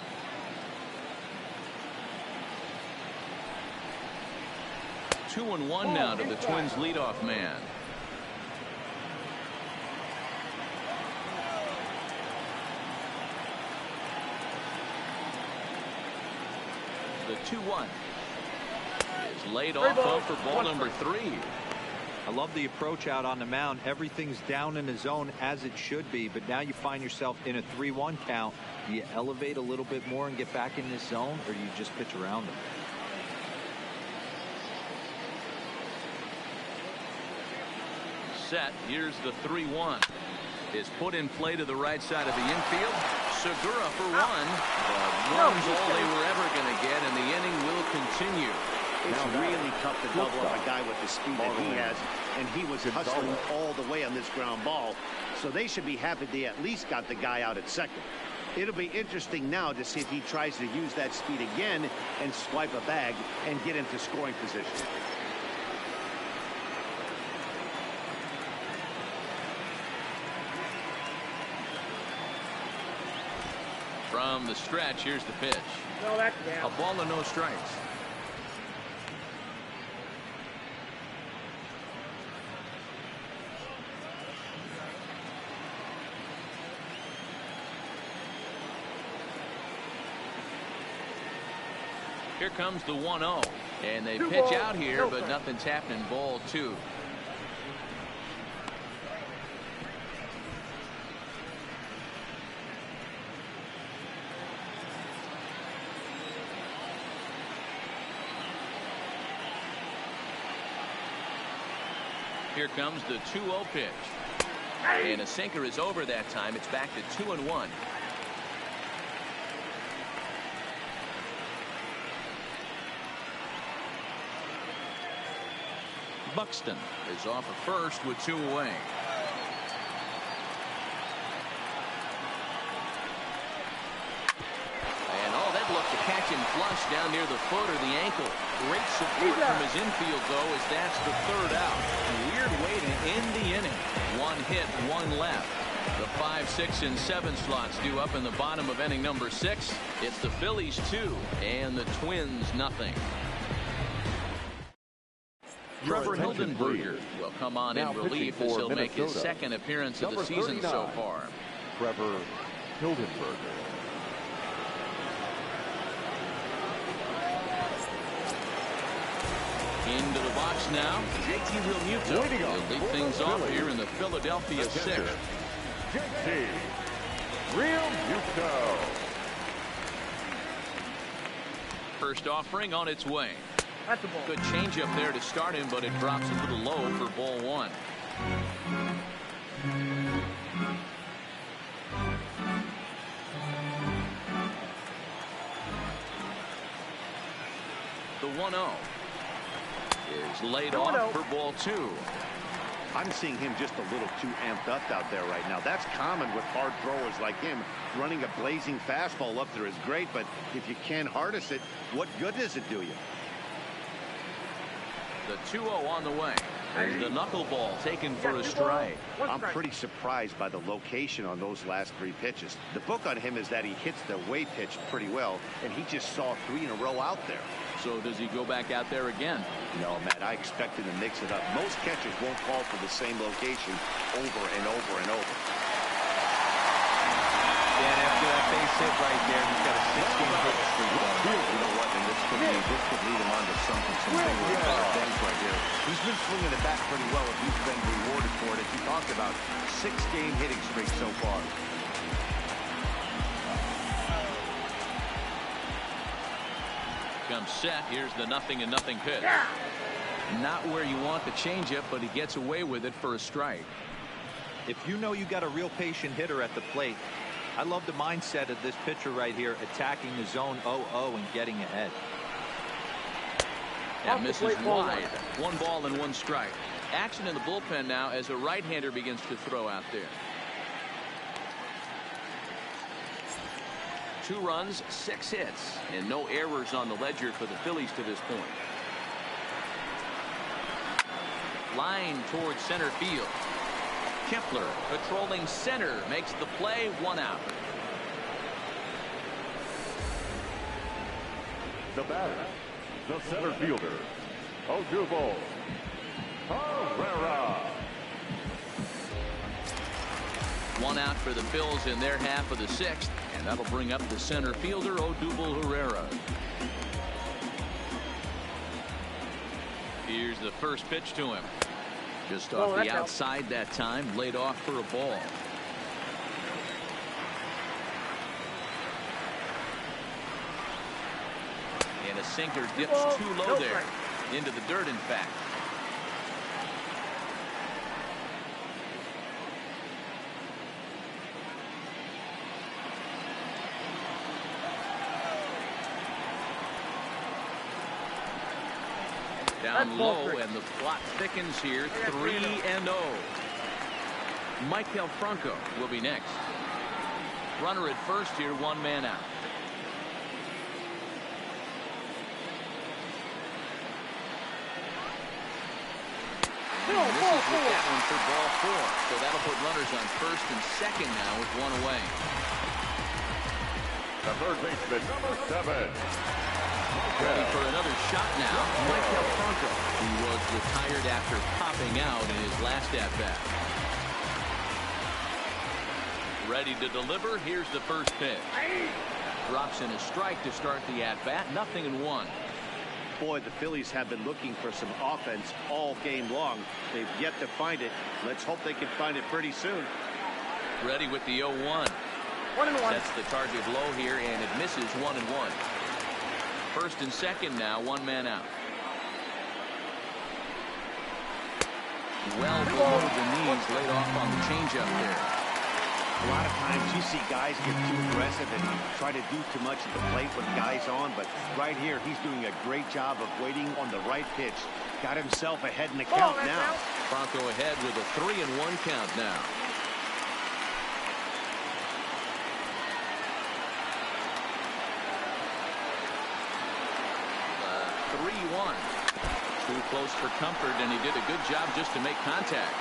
Two and one now to the Twins leadoff man. The 2-1 is laid off for ball number 3. I love the approach out on the mound. Everything's down in the zone as it should be, but now you find yourself in a 3-1 count. Do you elevate a little bit more and get back in this zone, or do you just pitch around them? Set. Here's the 3-1. Is put in play to the right side of the infield. Segura for 1. The run's all they were ever going to get, and the inning will continue. It's really tough to double up a guy with the speed that he has, and he was hustling all the way on this ground ball. So they should be happy they at least got the guy out at second. It'll be interesting now to see if he tries to use that speed again and swipe a bag and get into scoring position. From the stretch, here's the pitch. No, that's down. A ball and no strikes. Here comes the 1-0, and they pitch out here, but nothing's happening. Ball 2. Here comes the 2-0 pitch, and a sinker is over that time. It's back to 2-1. Buxton is off at first with 2 away. And that looked to catch him flush down near the foot or the ankle. Great support from his infield, though, as that's the 3rd out. Weird way to end the inning. 1 hit, 1 left. The 5, 6, and 7 slots due up in the bottom of inning number 6. It's the Phillies 2 and the Twins nothing. Trevor Hildenberger will come on in relief as he'll make his 2nd appearance of the season so far. Trevor Hildenberger. Into the box now, JT Realmuto. He'll lead things off here in the Philadelphia 6th. JT Realmuto. First offering on its way. That's a ball. Good changeup there to start him, but it drops a little low for ball 1. The 1-0 is laid off for ball 2. I'm seeing him just a little too amped up out there right now. That's common with hard throwers like him. Running a blazing fastball up there is great, but if you can't harness it, what good does it do you? The 2-0 on the way. There's the knuckleball taken for a strike. I'm pretty surprised by the location on those last 3 pitches. The book on him is that he hits the way pitch pretty well, and he just saw 3 in a row out there. So does he go back out there again? No, Matt, I expect him to mix it up. Most catchers won't call for the same location over and over and over. And after that base hit right there, he's got a 6-game hit streak going. You know what? And this could lead him on to some bigger things right here. He's been swinging the bat pretty well if he's been rewarded for it. As you talked about, 6-game hitting streak so far. Comes set. Here's the 0-0 pitch. Not where you want the changeup, but he gets away with it for a strike. If you know you got a real patient hitter at the plate, I love the mindset of this pitcher right here, attacking the zone 0-0 and getting ahead. That misses wide. 1 ball and 1 strike. Action in the bullpen now as a right-hander begins to throw out there. 2 runs, 6 hits, and no errors on the ledger for the Phillies to this point. Line towards center field. Kepler patrolling center makes the play, 1 out. The batter, the center fielder, Odubel Herrera. 1 out for the Phils in their half of the 6th, and that'll bring up the center fielder, Odubel Herrera. Here's the first pitch to him. Just off the outside that time, laid off for a ball. And a sinker dips too low there. Into the dirt, in fact. Down low, and the plot thickens here. 3-0. Michael Franco will be next. Runner at first here, 1 man out. Misses with that one for ball 4. So that'll put runners on first and second now with 1 away. The third baseman, number 7. Ready for another shot now. Michael Franco, who was retired after popping out in his last at-bat. Ready to deliver. Here's the first pitch. Drops in a strike to start the at-bat. 0-1. Boy, the Phillies have been looking for some offense all game long. They've yet to find it. Let's hope they can find it pretty soon. Ready with the 0-1. Sets the target low here, and it misses 1-1. First and second now, 1 man out. Well below the knees, laid off on the changeup there. A lot of times you see guys get too aggressive and try to do too much at the plate with guys on, but right here he's doing a great job of waiting on the right pitch. Got himself ahead in the count now. Franco ahead with a 3-1 count now. Too close for comfort, and he did a good job just to make contact.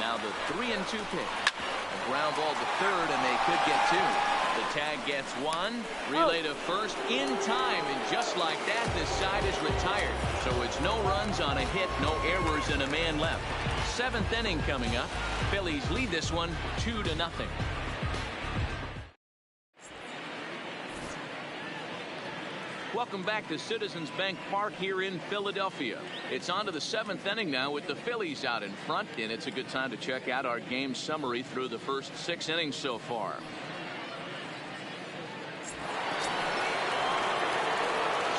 Now the 3-2 pitch. A ground ball to third, and they could get 2. The tag gets 1. Relay to first in time, and just like that, this side is retired. So it's no runs on a hit, no errors, and a man left. 7th inning coming up. Phillies lead this one 2-0. Welcome back to Citizens Bank Park here in Philadelphia. It's on to the 7th inning now with the Phillies out in front, and it's a good time to check out our game summary through the first 6 innings so far.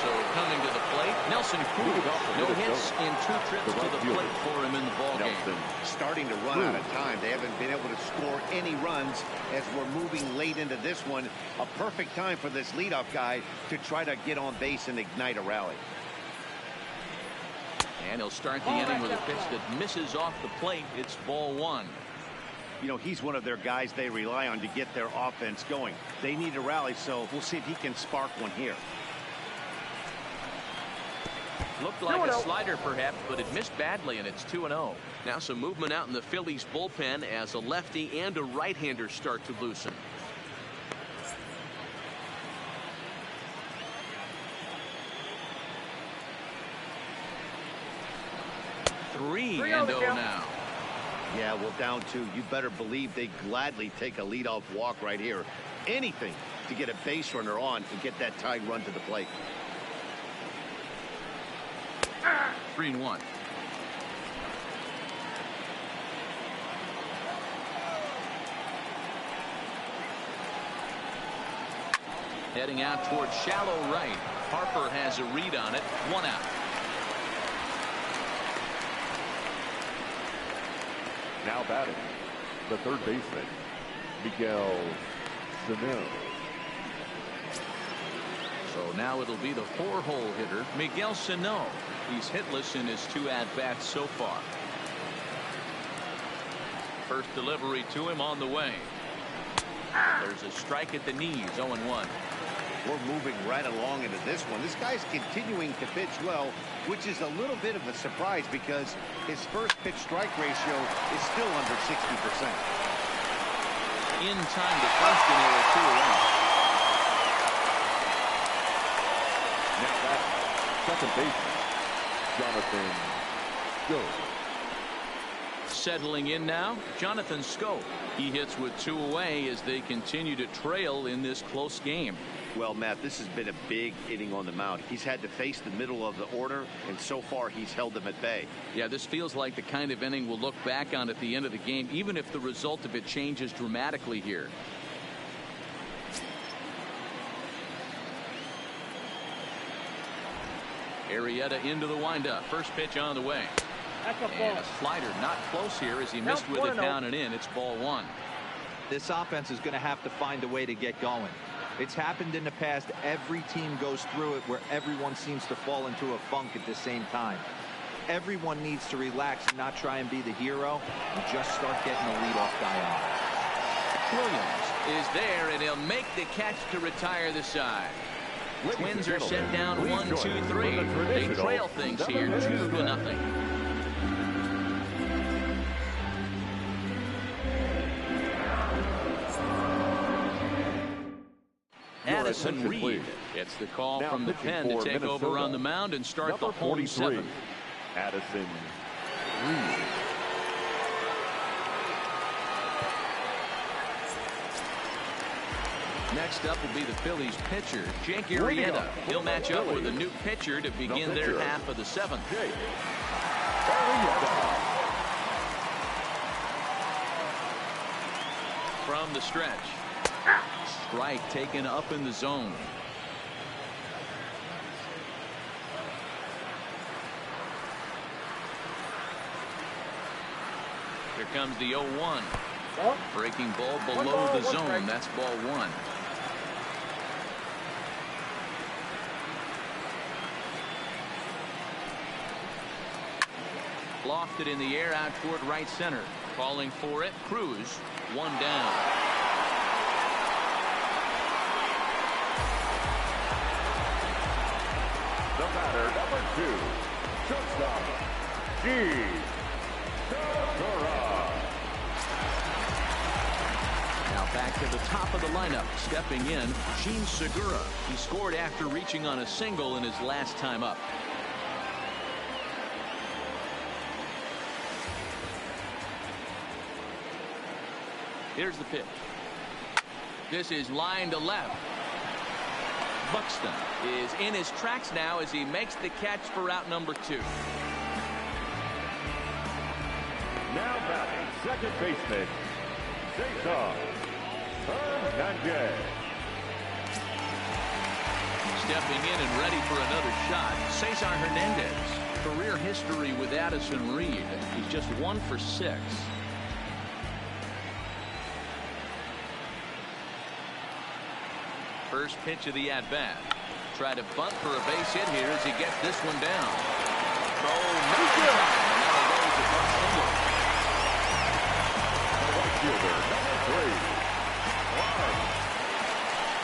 So coming to the plate. Nelson Cruz. No hits in 2 trips to the plate for him in the ballgame. Starting to run out of time. They haven't been able to score any runs as we're moving late into this one. A perfect time for this leadoff guy to try to get on base and ignite a rally. And he'll start the inning with a pitch that misses off the plate. It's ball 1. You know, he's one of their guys they rely on to get their offense going. They need a rally, so we'll see if he can spark one here. Looked like a slider perhaps, but it missed badly, and it's 2-0. Now some movement out in the Phillies bullpen as a lefty and a right-hander start to loosen. 3-0 now. Yeah, well, down 2. You better believe they gladly take a leadoff walk right here. Anything to get a base runner on and get that tying run to the plate. 3-1. Heading out towards shallow right. Harper has a read on it. 1 out. Now batting, the third baseman, Miguel Sano. So now it'll be the 4-hole hitter, Miguel Sano. He's hitless in his 2 at-bats so far. First delivery to him on the way. There's a strike at the knees, 0-1. We're moving right along into this one. This guy's continuing to pitch well, which is a little bit of a surprise because his first pitch strike ratio is still under 60%. In time to first, and there are 2 away. Now back, second baseman, Jonathan Schoop. Settling in now, Jonathan Schoop. He hits with 2 away as they continue to trail in this close game. Well, Matt, this has been a big inning on the mound. He's had to face the middle of the order, and so far he's held them at bay. Yeah, this feels like the kind of inning we'll look back on at the end of the game, even if the result of it changes dramatically here. Arrieta into the windup. First pitch on the way. And a slider not close here as he missed with it down and in. It's ball 1. This offense is going to have to find a way to get going. It's happened in the past. Every team goes through it where everyone seems to fall into a funk at the same time. Everyone needs to relax and not try and be the hero and just start getting the leadoff guy on. Williams is there, and he'll make the catch to retire the side. Twins are set down 1-2-3. They trail things here 2-0. Addison Reed gets the call from the pen to take over on the mound and start the home 7th. Addison Reed. Next up will be the Phillies pitcher, Jake Arrieta. He'll match up with a new pitcher to begin their half of the 7th. From the stretch. Strike taken up in the zone. Here comes the 0-1. Breaking ball below the zone. That's ball 1. Lofted in the air out toward right center. Calling for it. Cruz. 1 down. The batter, number 2, shortstop, Gene Segura. Now back to the top of the lineup. Stepping in, Gene Segura. He scored after reaching on a single in his last time up. Here's the pitch. This is line to left. Buxton is in his tracks now as he makes the catch for out number 2. Now batting, second baseman, Cesar Hernandez. Stepping in and ready for another shot, Cesar Hernandez. Career history with Addison Reed. He's just 1 for 6. First pitch of the at-bat. Try to bunt for a base hit here as he gets this one down.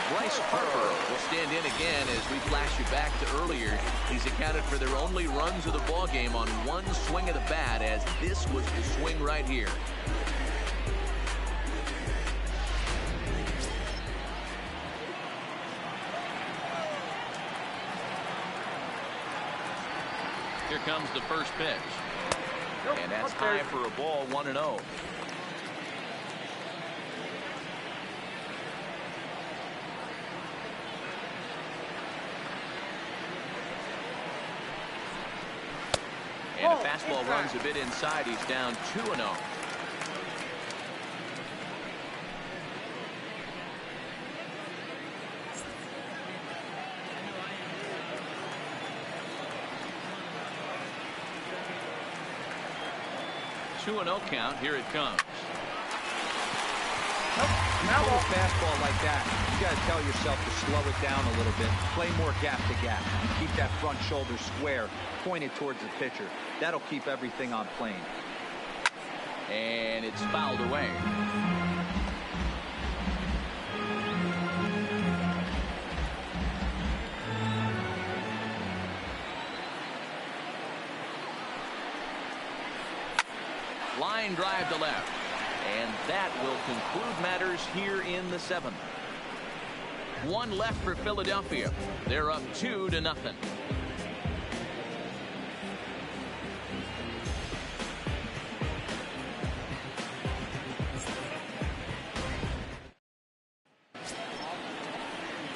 Bryce Harper will stand in again as we flash you back to earlier. He's accounted for their only runs of the ball game on one swing of the bat, as this was the swing right here. Here comes the first pitch. And that's high for a ball, 1-0. And a fastball runs a bit inside. He's down 2-0. Two and 0 count. Here it comes. Now a fastball like that, you got to tell yourself to slow it down a little bit, play more gap to gap, and keep that front shoulder square, pointed towards the pitcher. That'll keep everything on plane. And it's fouled away. Line drive to left. And that will conclude matters here in the 7th. 1 left for Philadelphia. They're up 2-0.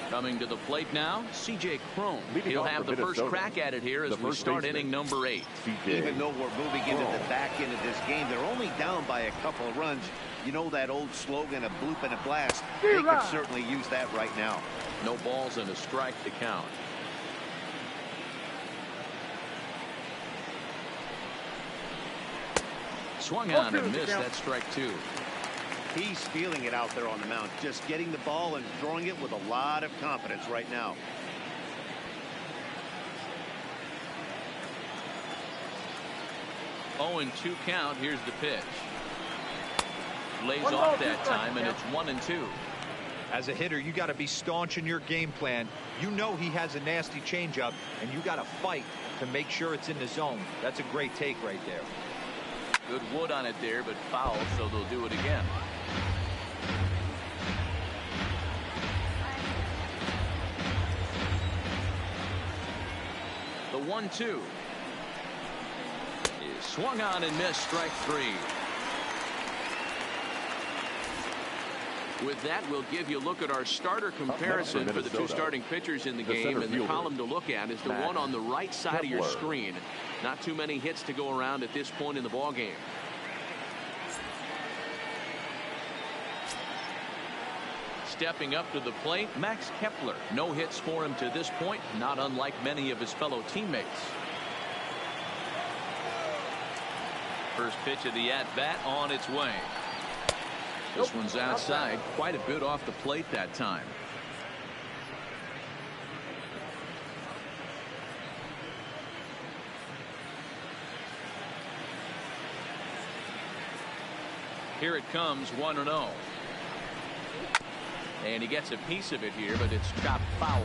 Coming to the plate now, C.J. Cron. He'll have the first crack at it here as we start inning number 8. Even though we're moving into the back end of this game, they're only down by a couple of runs. You know that old slogan, a bloop and a blast. They could certainly use that right now. No balls and a strike to count. Swung on and missed. That's strike 2. He's feeling it out there on the mound, just getting the ball and throwing it with a lot of confidence right now. Oh, and 2 count. Here's the pitch. Lays off that time, and it's 1-2. As a hitter, you got to be staunch in your game plan. You know he has a nasty changeup, and you got to fight to make sure it's in the zone. That's a great take right there. Good wood on it there, but foul, so they'll do it again. The 1-2 is swung on and missed. Strike 3. With that, we'll give you a look at our starter comparison for the 2 starting pitchers in the game, and the column to look at is the one on the right side of your screen. Not too many hits to go around at this point in the ball game. Stepping up to the plate, Max Kepler. No hits for him to this point, not unlike many of his fellow teammates. First pitch of the at-bat on its way. This one's outside, quite a bit off the plate that time. Here it comes, 1-0. And he gets a piece of it here, but it's chopped foul.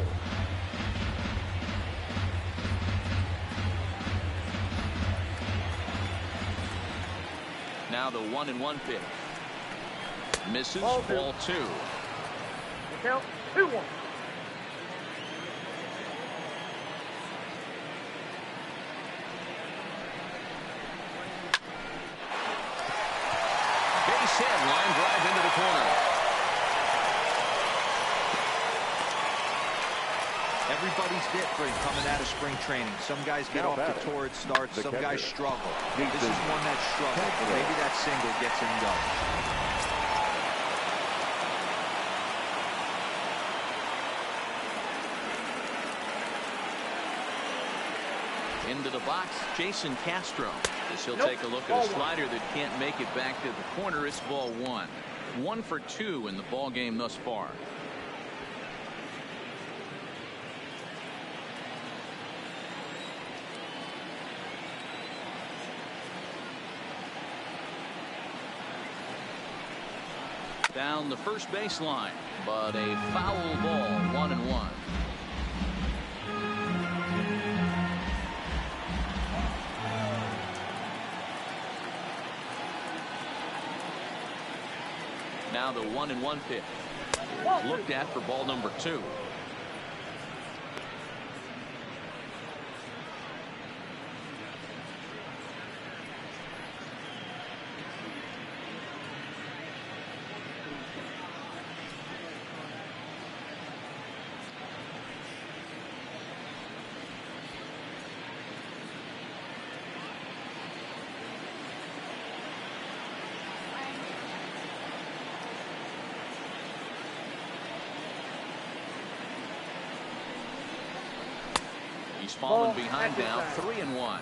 Now the 1-1 pitch. Misses, ball 2. Count 2-1. Base hit, line drive into the corner. Everybody's different coming out of spring training. Some guys get off to torrid starts. Some guys struggle. This is one that struggled. Maybe that single gets him going. Into the box, Jason Castro. This he'll take a look at a slider that can't make it back to the corner. It's ball one. 1 for 2 in the ball game thus far. Down the first baseline, but a foul ball, 1-1. Now the 1-1 pitch is looked at for ball number 2. He's fallen behind now, 3-1.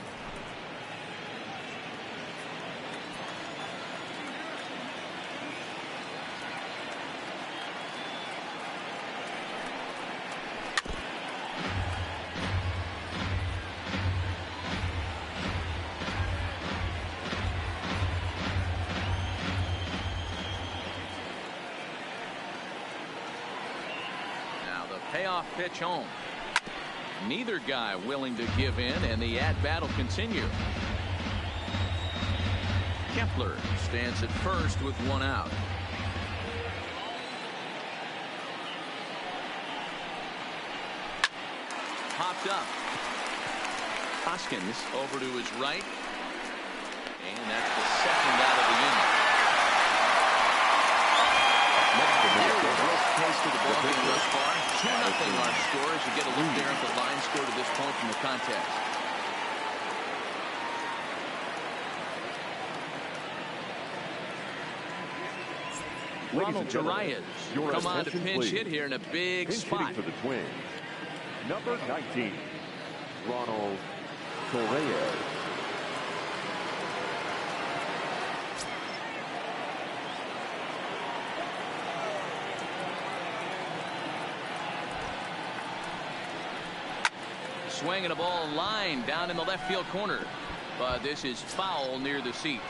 Now the payoff pitch home. Neither guy willing to give in, and the at-bat will continue. Kepler stands at first with 1 out. Popped up. Hoskins over to his right. And that's the second out of the inning. Pace to the ball game thus far. 2-0 our score as you get a look there at the line score to this point from the contest. Ronald Torreyes come on to pinch hit here in a big pinch spot. For the Twins, number 19, Ronald Torreyes. Swinging a ball line down in the left field corner, but this is foul near the seats.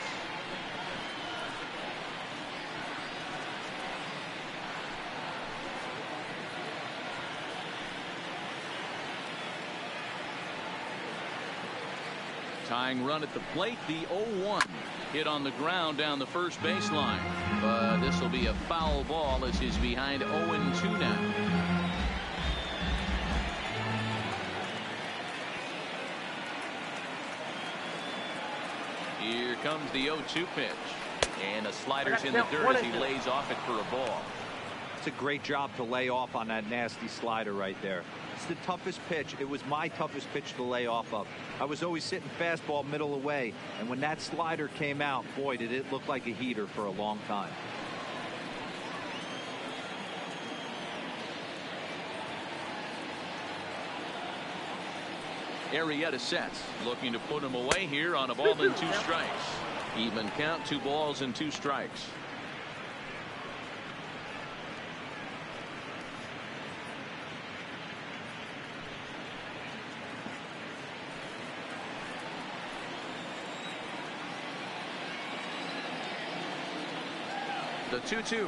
Tying run at the plate, the 0-1 hit on the ground down the first baseline, but this will be a foul ball as he's behind 0-2 now. Here comes the 0-2 pitch, and a slider's in the dirt as he lays off it for a ball. It's a great job to lay off on that nasty slider right there. It's the toughest pitch. It was my toughest pitch to lay off of. I was always sitting fastball middle away, and when that slider came out, boy, did it look like a heater for a long time. Arrieta sets, looking to put him away here on a ball and 2 strikes. Even count, 2 balls and 2 strikes. The 2-2.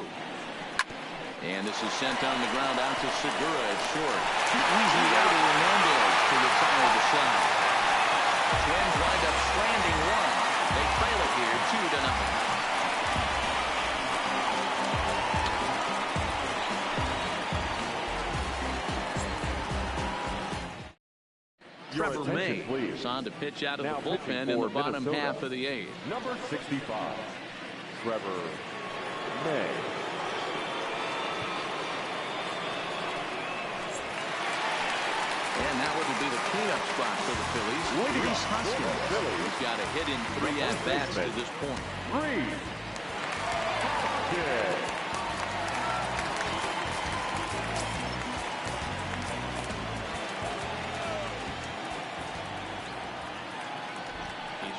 And this is sent on the ground out to Segura at short. An easy way to Hernandez to retire the side. Twins wind up stranding 1. They trail it here 2-0. Trevor May is on to pitch out of the bullpen in the bottom half of the 8th. Number 65, Trevor May. And that would be the cleanup spot for the Phillies. Reese Hoskins has got a hit in 3 at-bats to this point. Reese Hoskins.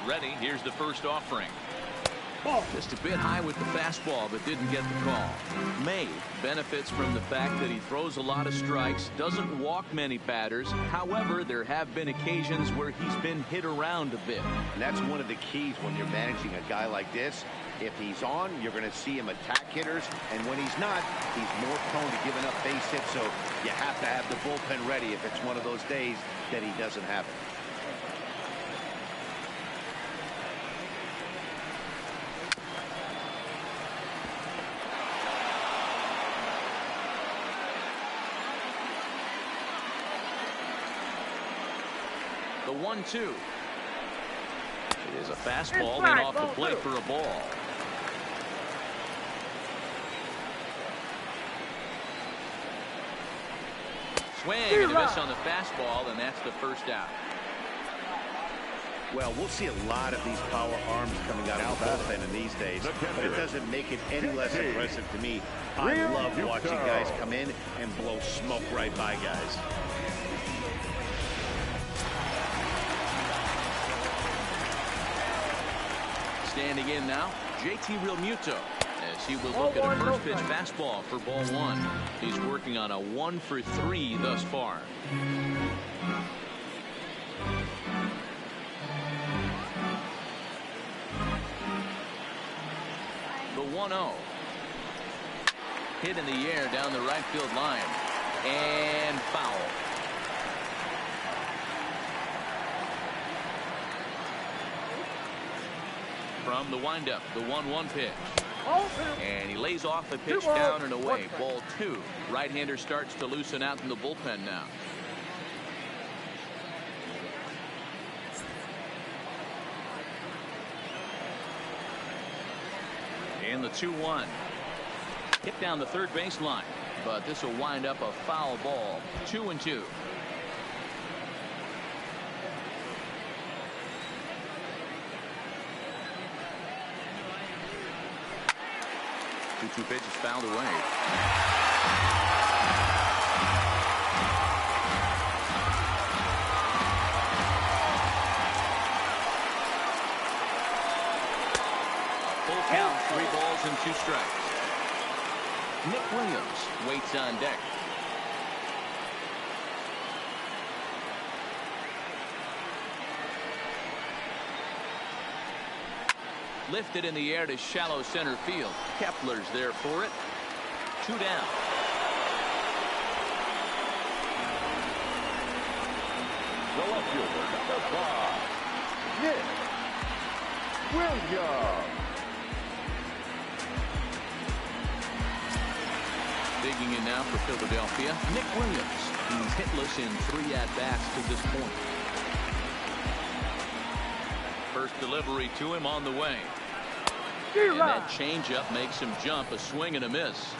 He's ready. Here's the first offering. Just a bit high with the fastball, but didn't get the call. May benefits from the fact that he throws a lot of strikes, doesn't walk many batters. However, there have been occasions where he's been hit around a bit. And that's one of the keys when you're managing a guy like this. If he's on, you're going to see him attack hitters, and when he's not, he's more prone to giving up base hits, so you have to have the bullpen ready if it's one of those days that he doesn't have it. The 1-2. It is a fastball and off the plate for a ball. Swing and a miss on the fastball, and that's the first out. Well, we'll see a lot of these power arms coming out of the bullpen in these days, but it doesn't make it any less impressive to me. I love watching guys come in and blow smoke right by guys. Standing in now, JT Realmuto, as he will look at a first pitch fastball for ball 1. He's working on a 1 for 3 thus far. The 1-0. Hit in the air down the right field line. And foul. From the windup, the 1-1 pitch. And he lays off the pitch down and away. Ball 2. Right-hander starts to loosen out in the bullpen now. And the 2-1. Hit down the third baseline, but this will wind up a foul ball. 2-2. Two pitches fouled away. Full count, 3 balls and 2 strikes. Nick Williams waits on deck. Lifted in the air to shallow center field. Kepler's there for it. 2 down. The left fielder, number 5, Nick Williams. Digging in now for Philadelphia, Nick Williams. He's hitless in 3 at-bats to this point. First delivery to him on the way. And that changeup makes him jump. A swing and a miss.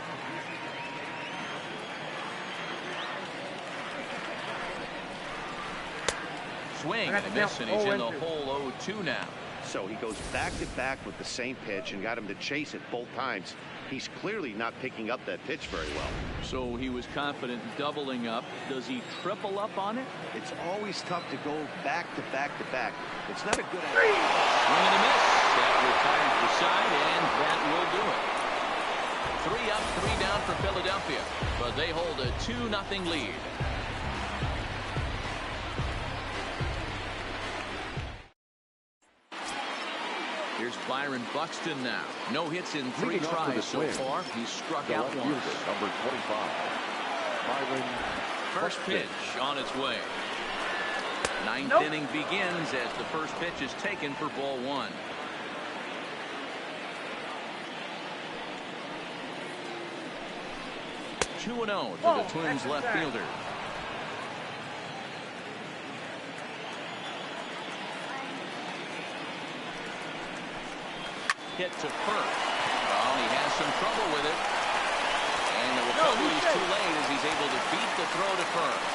Swing and a miss, and he's in the hole 0-2 now. So he goes back-to-back with the same pitch and got him to chase it both times. He's clearly not picking up that pitch very well. So he was confident doubling up. Does he triple up on it? It's always tough to go back-to-back-to-back. It's not a good idea. Swing and a miss. That retires the side, and that will do it. 3 up, 3 down for Philadelphia, but they hold a 2-0 lead. Here's Byron Buxton now. No hits in 3 tries so far. He's struck out once. Number 25, Byron. First pitch on its way. 9th inning begins as the first pitch is taken for ball 1. Two 2-0 to the Twins left fielder. Hit to first. Oh, he has some trouble with it. And the recovery is too late as he's able to beat the throw to first.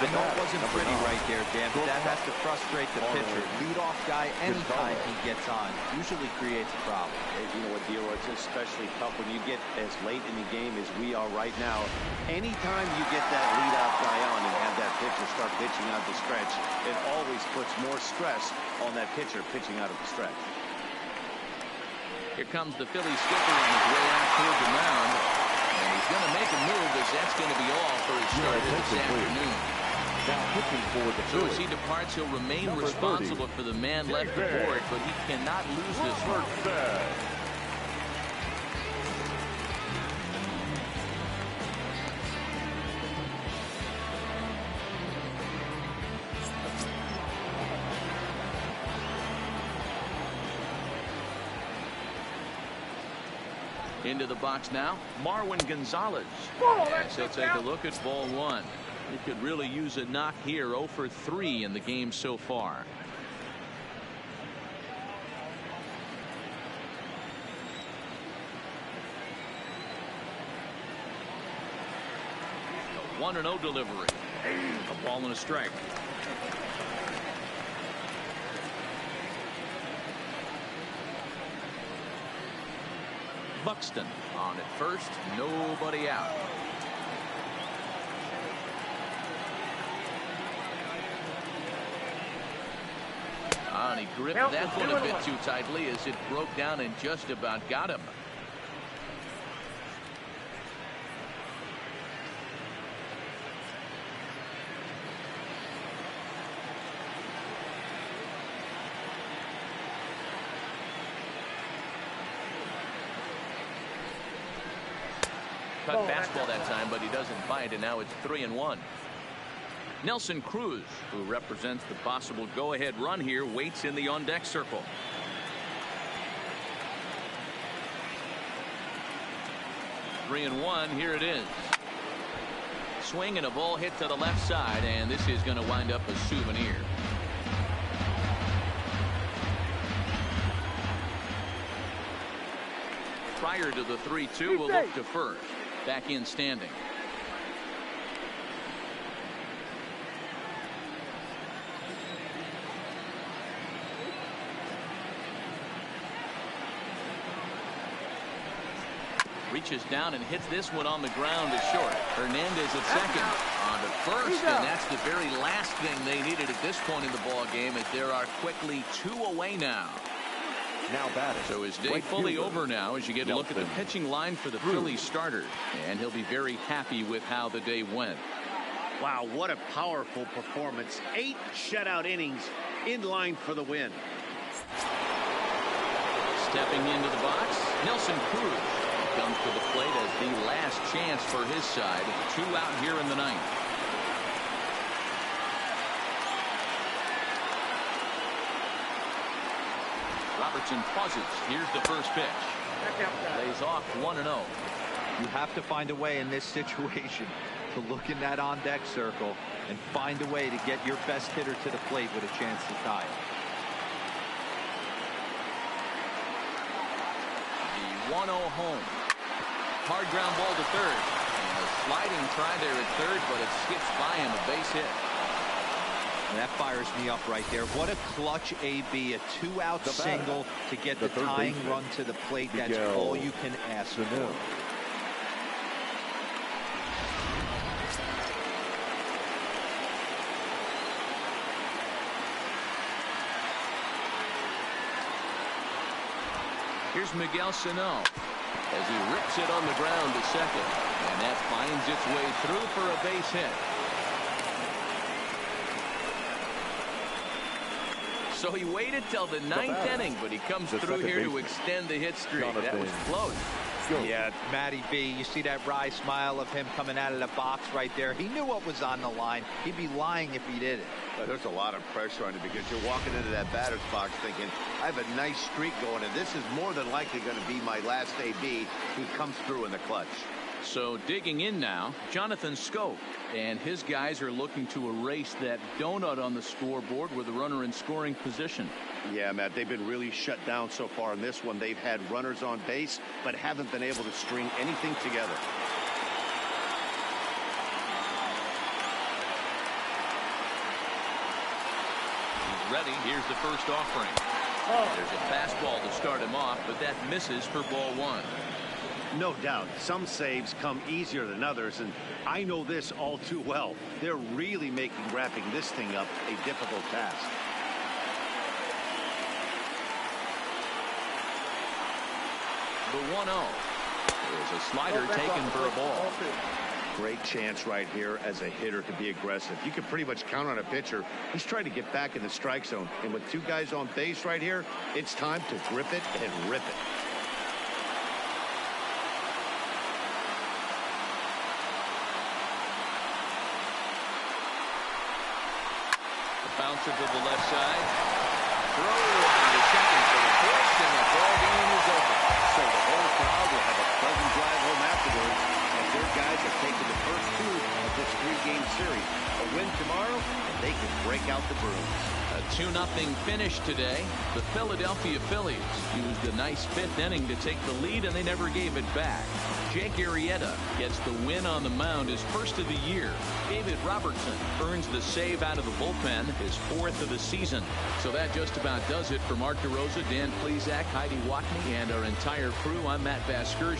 the I know it bat, wasn't number pretty 9. right there, Dan, but that has to frustrate the pitcher. Leadoff guy, anytime he gets on, usually creates a problem. Hey, you know what, D'Lo, it's especially tough when you get as late in the game as we are right now. Anytime you get that leadoff guy on and have that pitcher start pitching out the stretch, it always puts more stress on that pitcher pitching out of the stretch. Here comes the Phillies skipper on his way out toward the mound. And he's going to make a move as that's going to be all for his start this afternoon. Now pitching for the So as Phillies. he departs, he'll remain Number 30. responsible for the man left aboard, but he cannot lose this one. Into the box now, Marwin Gonzalez. As he'll take a look at ball 1. He could really use a knock here. 0 for 3 in the game so far. A 1-0 delivery. A ball and a strike. Buxton on at first, nobody out. And he gripped that one a bit too tightly as it broke down and just about got him. Cut fastball that time, but he doesn't bite, and now it's 3-1. Nelson Cruz, who represents the possible go-ahead run here, waits in the on-deck circle. Three and one, here it is. Swing and a ball hit to the left side, and this is going to wind up a souvenir. Prior to the 3-2, we'll look to first. Back in standing. Reaches down and hits this one on the ground to short. Hernandez at second. On to first, and that's the very last thing they needed at this point in the ball game, as there are quickly 2 away now. Now batting. So his day fully over now as you get a look at the pitching line for the Phillies starter. And he'll be very happy with how the day went. Wow, what a powerful performance. 8 shutout innings in line for the win. Stepping into the box, Nelson Cruz comes to the plate as the last chance for his side. 2 out here in the 9th. Robertson pauses. Here's the first pitch. Lays off 1-0. You have to find a way in this situation to look in that on-deck circle and find a way to get your best hitter to the plate with a chance to tie it. The 1-0 home. Hard ground ball to third. And a sliding try there at third, but it skips by him. A base hit. And that fires me up right there. What a clutch AB, a 2-out single to get the tying run to the plate. That's all you can ask for. Here's Miguel Sano as he rips it on the ground to second. And that finds its way through for a base hit. So he waited till the 9th inning, but he comes through here to extend the hit streak. That was close. Yeah, Matty B, you see that wry smile of him coming out of the box right there. He knew what was on the line. He'd be lying if he did it. There's a lot of pressure on you because you're walking into that batter's box thinking, I have a nice streak going, and this is more than likely going to be my last AB. He comes through in the clutch. So digging in now, Jonathan Scope, and his guys are looking to erase that donut on the scoreboard with a runner in scoring position. Yeah, Matt, they've been really shut down so far in this one. They've had runners on base, but haven't been able to string anything together. ready. Here's the first offering. There's a fastball to start him off, but that misses for ball one. No doubt, some saves come easier than others, and I know this all too well. They're really making wrapping this thing up a difficult task. The 1-0. There's a slider taken for a ball. Great chance right here as a hitter to be aggressive. You can pretty much count on a pitcher. He's trying to get back in the strike zone, and with two guys on base right here, it's time to grip it and rip it. Bouncer to the left side. Throw on to second for the pitch, and the ball game is over. So the whole crowd will have a pleasant drive home afterwards as their guys have taken the first two of this three-game series. A win tomorrow, and they can break out the brooms. A 2-0 finish today. The Philadelphia Phillies used a nice fifth inning to take the lead, and they never gave it back. Jake Arrieta gets the win on the mound, his first of the year. David Robertson earns the save out of the bullpen, his fourth of the season. So that just about does it for Mark DeRosa, Dan Plesac, Heidi Watney, and our entire crew. I'm Matt Vasgersian.